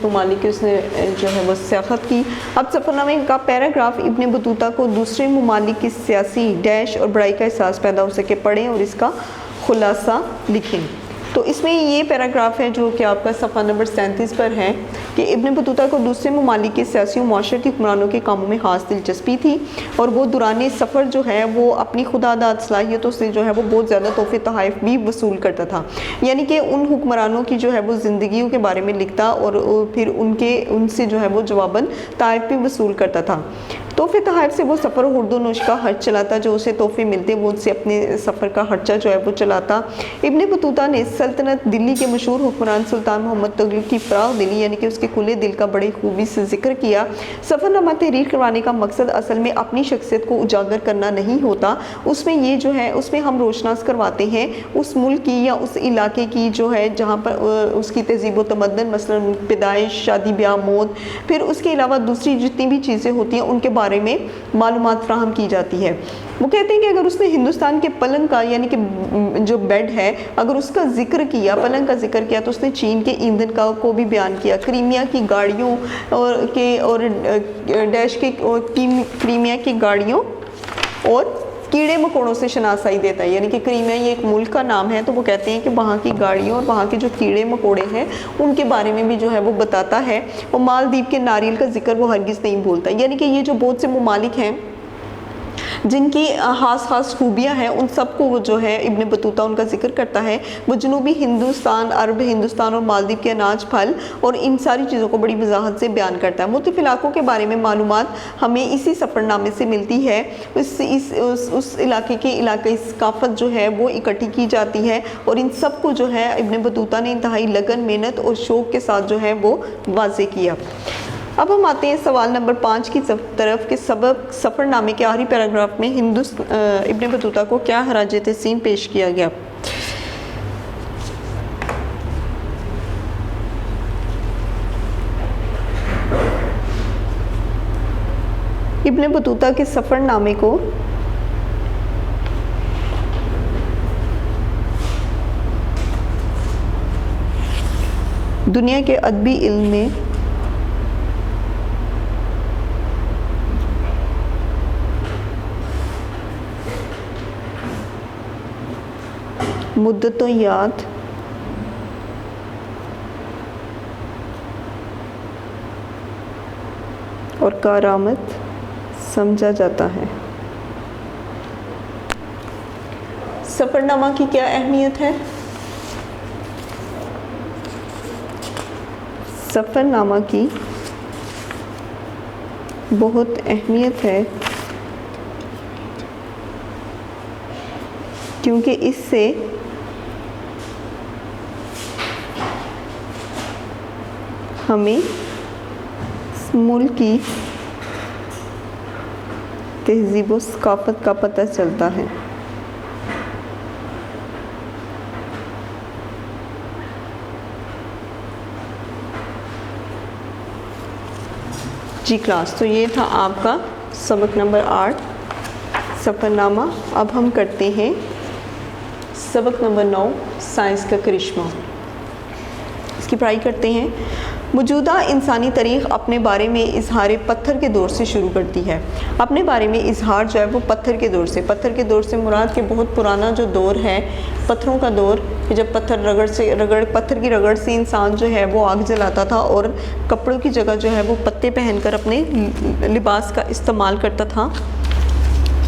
ममालिक की उसने जो है वो सियाहत की। अब सफ़रनामे का पैराग्राफ इब्न बतूता को दूसरे ममालिक की सियासी डैश और बड़ाई का एहसास पैदा हो सके पढ़ें और इसका खुलासा लिखें। तो इसमें ये पैराग्राफ है जो कि आपका सफ़ा नंबर 37 पर है कि इब्न बतूता को दूसरे ममालिक के सियासी और माशरती हुक्मरानों के कामों में खास दिलचस्पी थी और वो दौरान सफ़र जो है वो अपनी खुदादाद सलाहियतों से जो है वो बहुत ज़्यादा तोहफ़े तोहफ़ भी वसूल करता था। यानी कि उन हुक्मरानों की जो है वो ज़िंदगियों के बारे में लिखता और फिर उनसे जो है वो जवाबन ताइफ भी वसूल करता था। तोहफ़े तोहफ़ से वो सफ़र हुर्दोनोश का खर्च चलाता, जो उसे तोहफ़े मिलते वो उससे अपने सफ़र का खर्चा जो है वो चलाता। इब्न बतूता ने सल्तनत दिल्ली के मशहूर हुक्मरान सुल्तान मोहम्मद तुगलक की फ़राग़ दिली यानी कि उसके खुले दिल का बड़ी खूबी से जिक्र किया। सफ़रनामा तहरीर करवाने का मकसद असल में अपनी शख्सियत को उजागर करना नहीं होता, उसमें ये जो है उसमें हम रोशनास करवाते हैं उस मुल्क की या उस इलाके की जो है जहाँ पर उसकी तहज़ीब व तमद्दुन, मसलन पैदाइश, शादी ब्याह, मौत, फिर उसके अलावा दूसरी जितनी भी चीज़ें होती हैं उनके बारे में मालूमात फ्राहम की जाती है। वो कहते हैं कि अगर उसने हिंदुस्तान के पलंग का यानी कि जो बेड है अगर उसका जिक्र किया, पलंग का जिक्र किया, तो उसने चीन के ईंधन का को भी बयान किया, क्रीमिया की गाड़ियों और डैश के क्रीमिया की गाड़ियों और कीड़े मकोड़ों से शनासाई देता है। यानी कि क्रीमिया ये एक मुल्क का नाम है, तो वो कहते हैं कि वहाँ की गाड़ियों और वहाँ के जो कीड़े मकोड़े हैं उनके बारे में भी जो है वो बताता है। और मालदीव के नारियल का जिक्र वो हरगिज़ नहीं बोलता। यानी कि ये जो बहुत से ममालिक हैं जिनकी ख़ास खूबियाँ हैं उन सबको वो जो है इब्न बतूता उनका जिक्र करता है। वो जनूबी हिंदुस्तान, अरब हिंदुस्तान और मालदीव के अनाज, फल और इन सारी चीज़ों को बड़ी वजाहत से बयान करता है। मुख्तलिफ़ इलाकों के बारे में मालूमात हमें इसी सफ़रनामे से मिलती है। उस इलाके की इलाकाई सकाफ़त जो है वो इकट्ठी की जाती है और इन सब को जो है इब्न बतूता ने इंतहाई लगन, मेहनत और शौक़ के साथ जो है वो वाज़े किया। अब हम आते हैं सवाल नंबर 5 की तरफ के सबब सफ़रनामे के आखिरी पैराग्राफ में इब्न बतूता को क्या हराज तहसीन पेश किया गया। इब्न बतूता के सफ़रनामे को दुनिया के अदबी इल्म में मुद्दतों याद और कारामत समझा जाता है। सफ़रनामा की क्या अहमियत है? सफ़रनामा की बहुत अहमियत है क्योंकि इससे हमें मुल्क की तहज़ीब व सकाफ़त का पता चलता है। जी क्लास, तो ये था आपका सबक नंबर 8 सफ़रनामा। अब हम करते हैं सबक नंबर 9 साइंस का करिश्मा। इसकी पढ़ाई करते हैं। मौजूदा इंसानी तारीख़ अपने बारे में इजहार पत्थर के दौर से शुरू करती है। अपने बारे में इजहार जो है वो पत्थर के दौर से मुराद के बहुत पुराना जो दौर है, पत्थरों का दौर, जब पत्थर की रगड़ से इंसान जो है वो आग जलाता था और कपड़ों की जगह जो है वो पत्ते पहनकर अपने लिबास का इस्तेमाल करता था।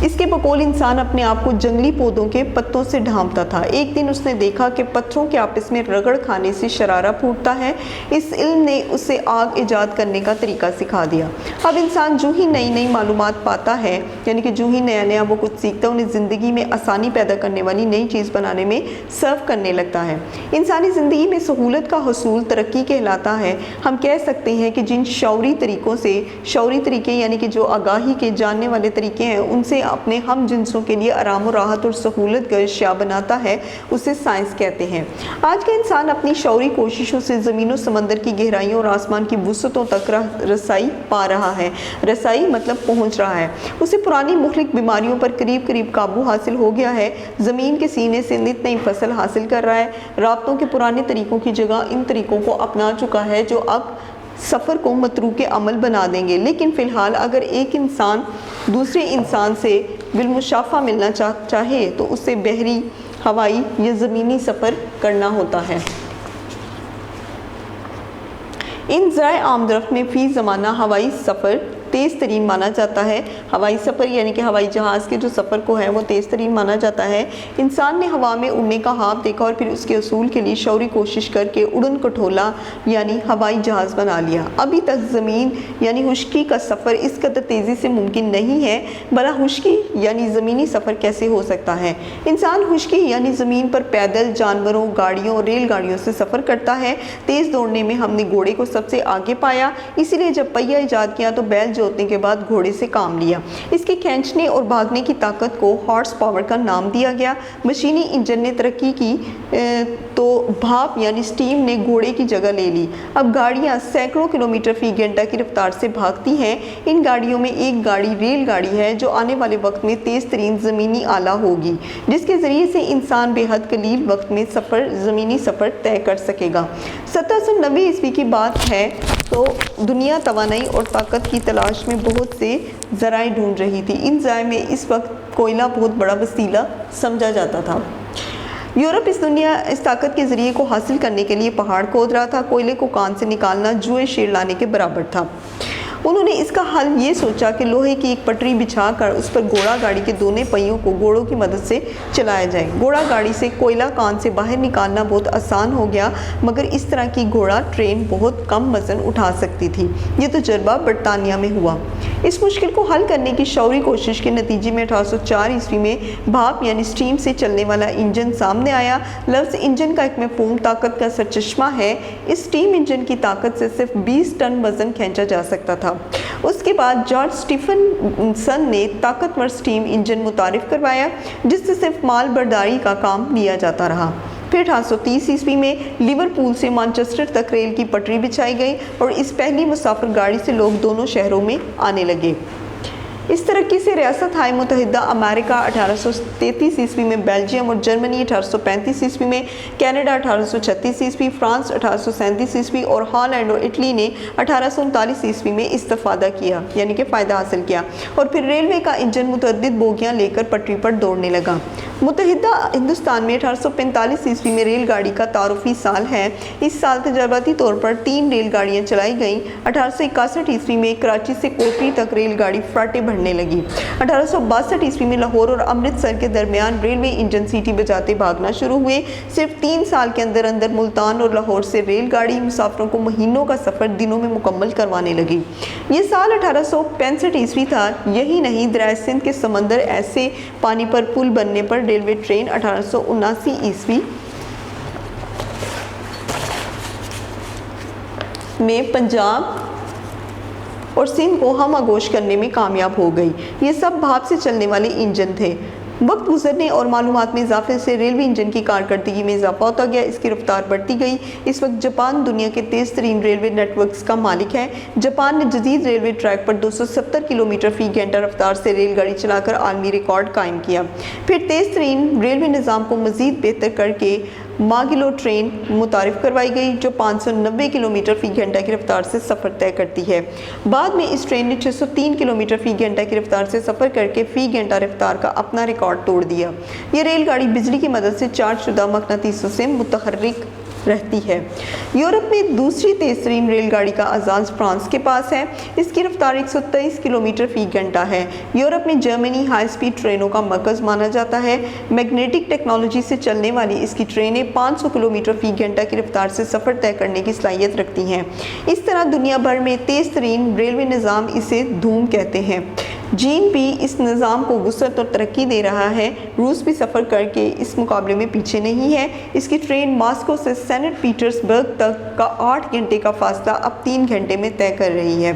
इसके बकौल इंसान अपने आप को जंगली पौधों के पत्तों से ढांपता था। एक दिन उसने देखा कि पत्थरों के आपस में रगड़ खाने से शरारा फूटता है। इस इल्म ने उसे आग ईजाद करने का तरीका सिखा दिया। अब इंसान जो ही नई नई मालूमात पाता है, यानी कि जो ही नया नया वो कुछ सीखता है, उन्हें ज़िंदगी में आसानी पैदा करने वाली नई चीज़ बनाने में सर्व करने लगता है। इंसानी ज़िंदगी में सहूलत का हसूल तरक्की कहलाता है। हम कह सकते हैं कि जिन शौरी तरीक़ों से, शौरी तरीके यानी कि जो आगाही के जानने वाले तरीके हैं, उनसे अपने हम जिनसों के लिए आराम और राहत और सहूलत का अशिया बनाता है, उसे साइंस कहते हैं। आज का इंसान अपनी शौरी कोशिशों से ज़मीन और समंदर की गहराइयों और आसमान की वुसअतों तक रसाई पा रहा है। रसाई मतलब पहुंच रहा है। उसे पुरानी मुख्तलिफ बीमारियों पर करीब करीब काबू हासिल हो गया है। ज़मीन के सीने से नित नई फसल हासिल कर रहा है। राब्तों के पुराने तरीक़ों की जगह इन तरीक़ों को अपना चुका है जो अब सफ़र को मतरूक अमल बना देंगे। लेकिन फ़िलहाल अगर एक इंसान दूसरे इंसान से बिलमुशाफ़ा मिलना चाहे तो उससे बहरी, हवाई या ज़मीनी सफ़र करना होता है। इन ज़राए आमदरफ्त में फ़ी ज़माना हवाई सफ़र तेज़ तरीन माना जाता है। हवाई सफ़र यानी कि हवाई जहाज़ के जो सफ़र को है वो तेज़ तरीन माना जाता है। इंसान ने हवा में उड़ने का ख्वाब देखा और फिर उसके असूल के लिए शौरी कोशिश करके उड़न कठोला यानी हवाई जहाज़ बना लिया। अभी तक ज़मीन यानी खुश्की का सफ़र इस कदर तेज़ी से मुमकिन नहीं है। भला खुश्की यानी ज़मीनी सफ़र कैसे हो सकता है? इंसान खुश्की यानी ज़मीन पर पैदल, जानवरों, गाड़ियों और रेलगाड़ियों से सफ़र करता है। तेज़ दौड़ने में हमने घोड़े को सबसे आगे पाया, इसीलिए जब पहिया ईजाद किया तो बैल जोतने के बाद घोड़े से काम लिया। इसके खींचने और भागने की ताकत को हॉर्स पावर का नाम दिया गया। मशीनी इंजन ने तरक्की की तो भाप यानी स्टीम ने घोड़े की जगह ले ली। अब गाड़ियां सैकड़ों किलोमीटर फी घंटा की रफ्तार से भागती हैं। इन गाड़ियों में एक गाड़ी रेलगाड़ी है जो आने वाले वक्त में तेज़ तरीन ज़मीनी आला होगी, जिसके ज़रिए से इंसान बेहद कलील वक्त में ज़मीनी सफ़र तय कर सकेगा। 1790 ईस्वी की बात है तो दुनिया तवानाई और ताकत की तलाश में बहुत से ज़राए ढूंढ रही थी। इन ज़राए में इस वक्त कोयला बहुत बड़ा वसीला समझा जाता था। यूरोप इस ताकत के ज़रिए को हासिल करने के लिए पहाड़ खोद रहा था। कोयले को कान से निकालना जुए शेर लाने के बराबर था। उन्होंने इसका हल ये सोचा कि लोहे की एक पटरी बिछाकर उस पर घोड़ा गाड़ी के दोनों पहियों को घोड़ों की मदद से चलाया जाए। घोड़ा गाड़ी से कोयला कान से बाहर निकालना बहुत आसान हो गया, मगर इस तरह की घोड़ा ट्रेन बहुत कम वजन उठा सकती थी। ये तजुर्बा बरतानिया में हुआ। इस मुश्किल को हल करने की शौरी कोशिश के नतीजे में 1804 ईस्वी में भाप यानी स्टीम से चलने वाला इंजन सामने आया। लफ्ज़ इंजन का एक मफ़हूम ताकत का सरचश्मा है। इस स्टीम इंजन की ताकत से सिर्फ 20 टन वज़न खींचा जा सकता था। उसके बाद जॉर्ज स्टीफनसन ने ताकतवर स्टीम इंजन मुतारिफ करवाया, जिससे सिर्फ माल बर्दारी का काम लिया जाता रहा। फिर 1830 ईस्वी में लिवरपूल से मैनचेस्टर तक रेल की पटरी बिछाई गई और इस पहली मुसाफिर गाड़ी से लोग दोनों शहरों में आने लगे। इस तरक्की से रियासत हाय मुत्तहिदा अमेरिका 1833 ईस्वी में, बेल्जियम और जर्मनी 1835 ईस्वी में, कनाडा 1836 ईस्वी, फ्रांस 1837 ईस्वी और हॉलैंड और इटली ने 1839 ईस्वी में इस्तिफादा किया यानी कि फ़ायदा हासिल किया। और फिर रेलवे का इंजन मुतअद्दिद बोगियां लेकर पटरी पर दौड़ने लगा। मुत्तहिदा हिंदुस्तान में 1845 ईस्वी में रेलगाड़ी का तारुफी साल है। इस साल तजर्बाती तौर पर 3 रेलगाड़ियाँ चलाई गईं। 1861 ईस्वी में कराची से कोटरी तक रेलगाड़ी फ्राटे बढ़ने लगी। 1862 ईस्वी में लाहौर और अमृतसर के दरमियान रेलवे इंजन सीटी बजाते भागना शुरू हुए। सिर्फ 3 साल के अंदर अंदर मुल्तान और लाहौर से रेलगाड़ी मुसाफिरों को महीनों का सफ़र दिनों में मुकम्मल करवाने लगी। ये साल 1865 ईस्वी था। यही नहीं, दरिया सिंध के समंदर ऐसे पानी पर पुल बनने पर रेलवे ट्रेन 1879 ईस्वी में पंजाब और सिंध को हम आगोश करने में कामयाब हो गई। ये सब भाप से चलने वाले इंजन थे। वक्त गुजरने और मालूमात में इजाफे से रेलवे इंजन की कारकर्दगी में इजाफा होता गया, इसकी रफ्तार बढ़ती गई। इस वक्त जापान दुनिया के तेज़ तरीन रेलवे नेटवर्क्स का मालिक है। जापान ने जदीद रेलवे ट्रैक पर 270 किलोमीटर फी घंटा रफ्तार से रेलगाड़ी चलाकर आलमी रिकॉर्ड कायम किया। फिर तेज़ तरीन रेलवे निज़ाम को मज़ीद बेहतर करके मागिलो ट्रेन मुतारिफ करवाई गई, जो 590 किलोमीटर फ़ी घंटा की रफ्तार से सफ़र तय करती है। बाद में इस ट्रेन ने 603 किलोमीटर फ़ी घंटा की रफ्तार से सफ़र करके फ़ी घंटा रफ्तार का अपना रिकॉर्ड तोड़ दिया। ये रेलगाड़ी बिजली की मदद से चार्ज शुदा मकनातीसों से मुतहर्रिक रहती है। यूरोप में दूसरी तेज़ तरीन रेलगाड़ी का आगाज़ फ्रांस के पास है। इसकी रफ्तार 123 किलोमीटर फ़ी घंटा है। यूरोप में जर्मनी हाई स्पीड ट्रेनों का मरकज़ माना जाता है। मैग्नेटिक टेक्नोलॉजी से चलने वाली इसकी ट्रेनें 500 किलोमीटर फ़ी घंटा की रफ्तार से सफ़र तय करने की सलाहियत रखती हैं। इस तरह दुनिया भर में तेज़ तरीन रेलवे निज़ाम इसे धूम कहते हैं। चीन भी इस निज़ाम को वुसअत और तरक्की दे रहा है। रूस भी सफ़र करके इस मुकाबले में पीछे नहीं है। इसकी ट्रेन मॉस्को से सेंट पीटर्सबर्ग तक का 8 घंटे का फासला अब 3 घंटे में तय कर रही है।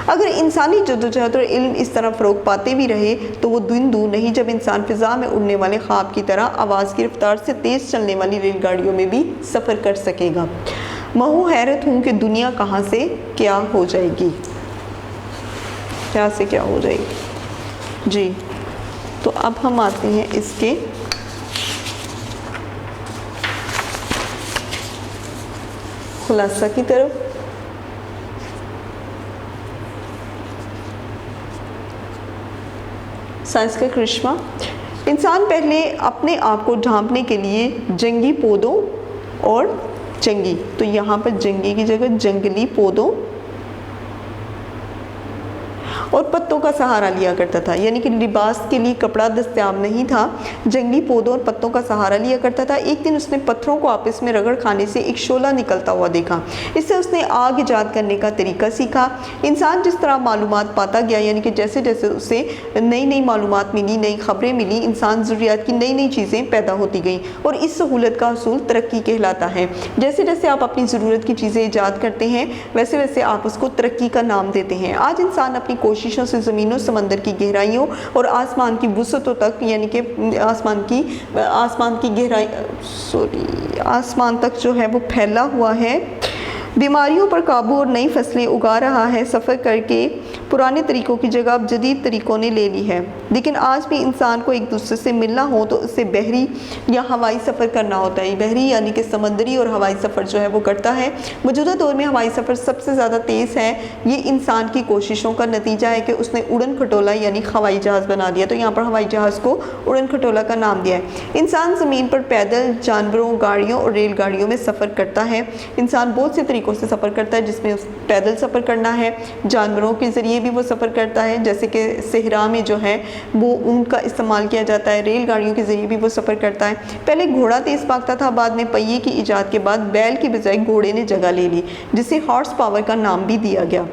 अगर इंसानी जद्दोजहद और इल्म इस तरह फ़रोग पाते भी रहे तो वो दिन दूर नहीं जब इंसान फ़िज़ा में उड़ने वाले ख्वाब की तरह आवाज़ की रफ्तार से तेज़ चलने वाली रेलगाड़ियों में भी सफ़र कर सकेगा। महू हैरत हूँ कि दुनिया कहाँ से क्या हो जाएगी, क्या से क्या हो जाएगी जी। तो अब हम आते हैं इसके खुलासा की तरफ। साइंस का करिश्मा। इंसान पहले अपने आप को ढांपने के लिए जंगी पौधों और जंगी, तो यहाँ पर जंगी की जगह जंगली पौधों और पत्तों का सहारा लिया करता था, यानी कि लिबास के लिए कपड़ा दस्तयाब नहीं था, जंगली पौधों और पत्तों का सहारा लिया करता था। एक दिन उसने पत्थरों को आपस में रगड़ खाने से एक शोला निकलता हुआ देखा। इससे उसने आग ईजाद करने का तरीका सीखा। इंसान जिस तरह मालूमात पाता गया, यानी कि जैसे जैसे उसे नई नई मालूमात मिली, नई खबरें मिली, इंसान ज़रूरियात की नई नई चीज़ें पैदा होती गई और इस सहूलत का हसूल तरक्की कहलाता है। जैसे जैसे आप अपनी ज़रूरत की चीज़ें ईजाद करते हैं वैसे वैसे आप उसको तरक्की का नाम देते हैं। आज इंसान अपनी कोशिशों से ज़मीनों समंदर की गहराइयों और आसमान की वुसअतों तक, यानी कि आसमान की गहराई आसमान तक जो है वो फैला हुआ है। बीमारियों पर काबू और नई फसलें उगा रहा है। सफ़र करके पुराने तरीक़ों की जगह अब जदीद तरीक़ों ने ले ली है। लेकिन आज भी इंसान को एक दूसरे से मिलना हो तो उससे बहरी या हवाई सफ़र करना होता है। बहरी यानी कि समंदरी और हवाई सफ़र जो है वो करता है। मौजूदा दौर में हवाई सफ़र सबसे ज़्यादा तेज़ है। ये इंसान की कोशिशों का नतीजा है कि उसने उड़न खटोला यानी हवाई जहाज़ बना दिया। तो यहाँ पर हवाई जहाज़ को उड़न खटोला का नाम दिया है। इंसान ज़मीन पर पैदल, जानवरों, गाड़ियों और रेलगाड़ियों में सफ़र करता है। इंसान बहुत से तरीक़ों से सफ़र करता है, जिसमें पैदल सफ़र करना है, जानवरों के ज़रिए भी वो सफ़र करता है, जैसे कि सहरा में जो है वो ऊँट का इस्तेमाल किया जाता है। रेलगाड़ियों के ज़रिए भी वो सफ़र करता है। पहले घोड़ा तेज़ भागता था, बाद में पहिए की ईजाद के बाद बैल की बजाय घोड़े ने जगह ले ली, जिसे हॉर्स पावर का नाम भी दिया गया।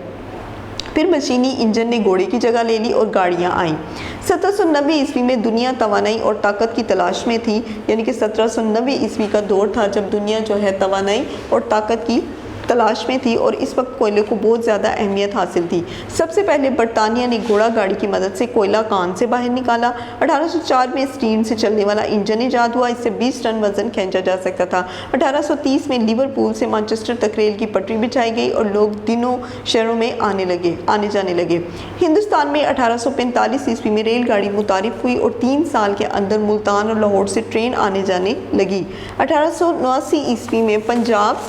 फिर मशीनी इंजन ने घोड़े की जगह ले ली और गाड़ियाँ आईं। 1790 ईस्वी में दुनिया तवानाई और ताकत की तलाश में थी, यानी कि 1790 ईस्वी का दौर था जब दुनिया जो है तवानाई और ताकत की तलाश में थी और इस वक्त कोयले को बहुत ज़्यादा अहमियत हासिल थी। सबसे पहले बरतानिया ने घोड़ा गाड़ी की मदद से कोयला कान से बाहर निकाला। 1804 में स्टीम से चलने वाला इंजन ईजाद हुआ, इससे 20 टन वजन खींचा जा सकता था। 1830 में लिवरपूल से मैनचेस्टर तक रेल की पटरी बिछाई गई और लोग दिनों शहरों में आने जाने लगे। हिंदुस्तान में 1845 ईस्वी में रेलगाड़ी मुतारिफ हुई और 3 साल के अंदर मुल्तान और लाहौर से ट्रेन आने जाने लगी। 1889 ईस्वी में पंजाब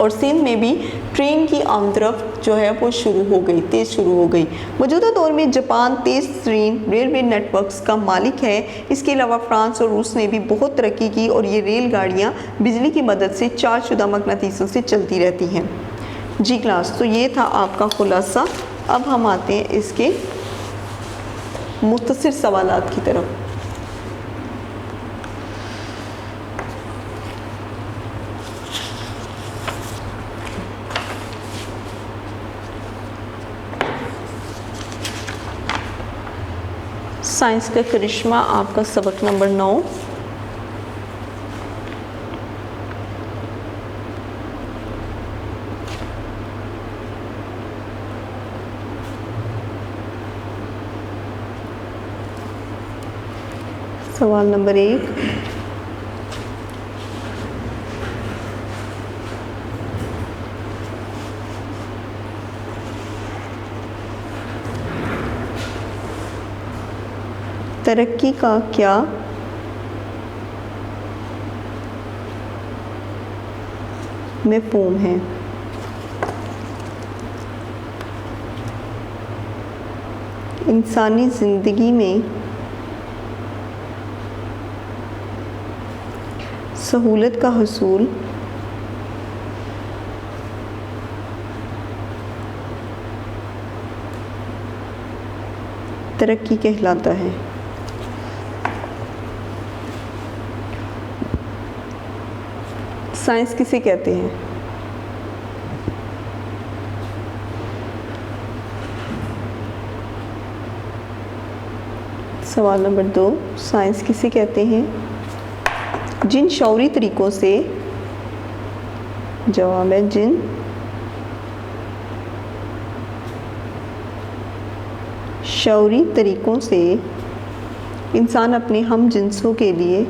और सिंध में भी ट्रेन की आमदरफ्त जो है वो तेज़ शुरू हो गई। मौजूदा दौर में जापान तेज़ तरीन रेलवे नेटवर्क्स का मालिक है। इसके अलावा फ्रांस और रूस ने भी बहुत तरक्की की और ये रेलगाड़ियाँ बिजली की मदद से चार्ज शुदा मकनातीसों से चलती रहती हैं। जी क्लास, तो ये था आपका खुलासा। अब हम आते हैं इसके मुख्तसर सवालात की तरफ। साइंस का करिश्मा, आपका सबक नंबर 9। सवाल नंबर 1, तरक्की का क्या मफ़हूम है? इंसानी ज़िंदगी में सहूलत का हुसूल तरक्की कहलाता है। साइंस किसे कहते हैं? सवाल नंबर 2, साइंस किसे कहते हैं? जिन शौरी तरीक़ों से, जवाब है जिन शौरी तरीक़ों से इंसान अपने हम जिन्सों के लिए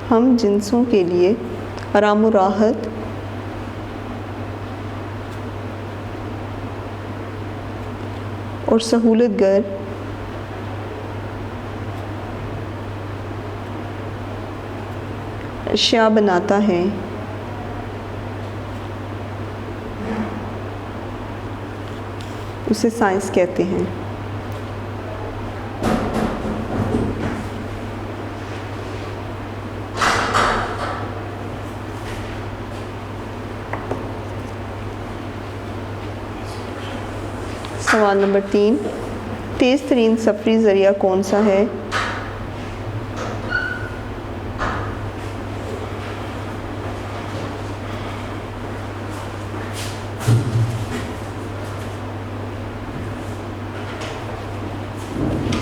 हम जिन्सों के लिए आराम और राहत और सहूलत गर अशिया बनाता है, उसे साइंस कहते हैं। सवाल नंबर 3, तेज़ तरीन सफरी ज़रिया कौन सा है?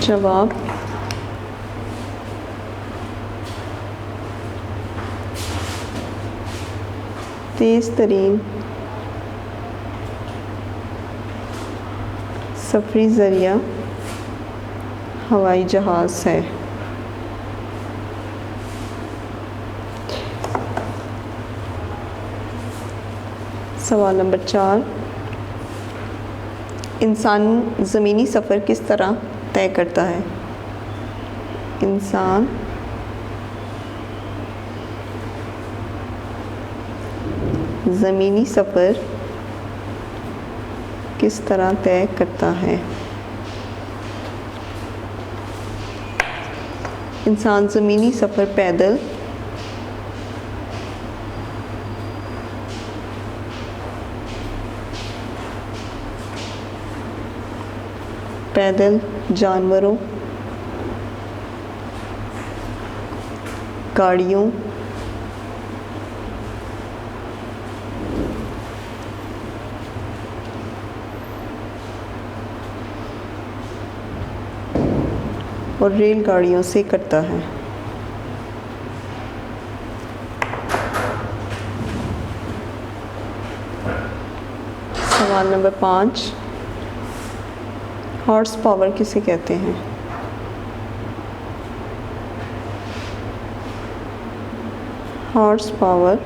जवाब तेज़ तरीन सफरी ज़रिया हवाई जहाज़ है। सवाल नंबर 4, इंसान ज़मीनी सफ़र किस तरह तय करता है? इंसान ज़मीनी सफ़र किस तरह तय करता है? इंसान ज़मीनी सफ़र पैदल, जानवरों, गाड़ियों, और रेलगाड़ियों से करता है। सवाल नंबर 5, हॉर्स पावर किसे कहते हैं? हॉर्स पावर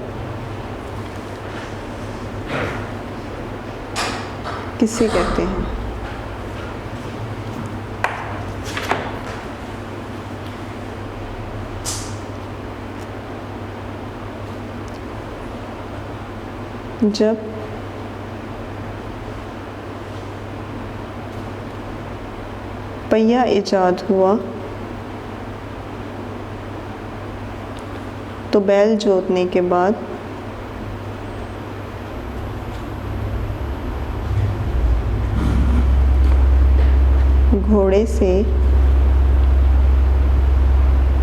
किसे कहते हैं? जब पहिया ईजाद हुआ तो बैल जोतने के बाद घोड़े से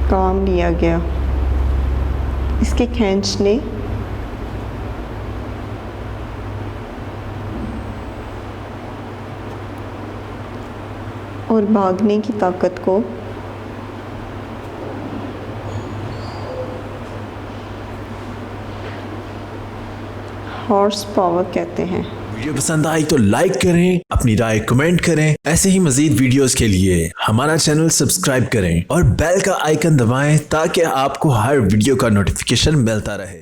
काम लिया गया। इसके खींचने और भागने की ताकत को हॉर्स पावर कहते हैं। वीडियो पसंद आई तो लाइक करें, अपनी राय कमेंट करें। ऐसे ही मजीद वीडियोस के लिए हमारा चैनल सब्सक्राइब करें और बेल का आइकन दबाएं ताकि आपको हर वीडियो का नोटिफिकेशन मिलता रहे।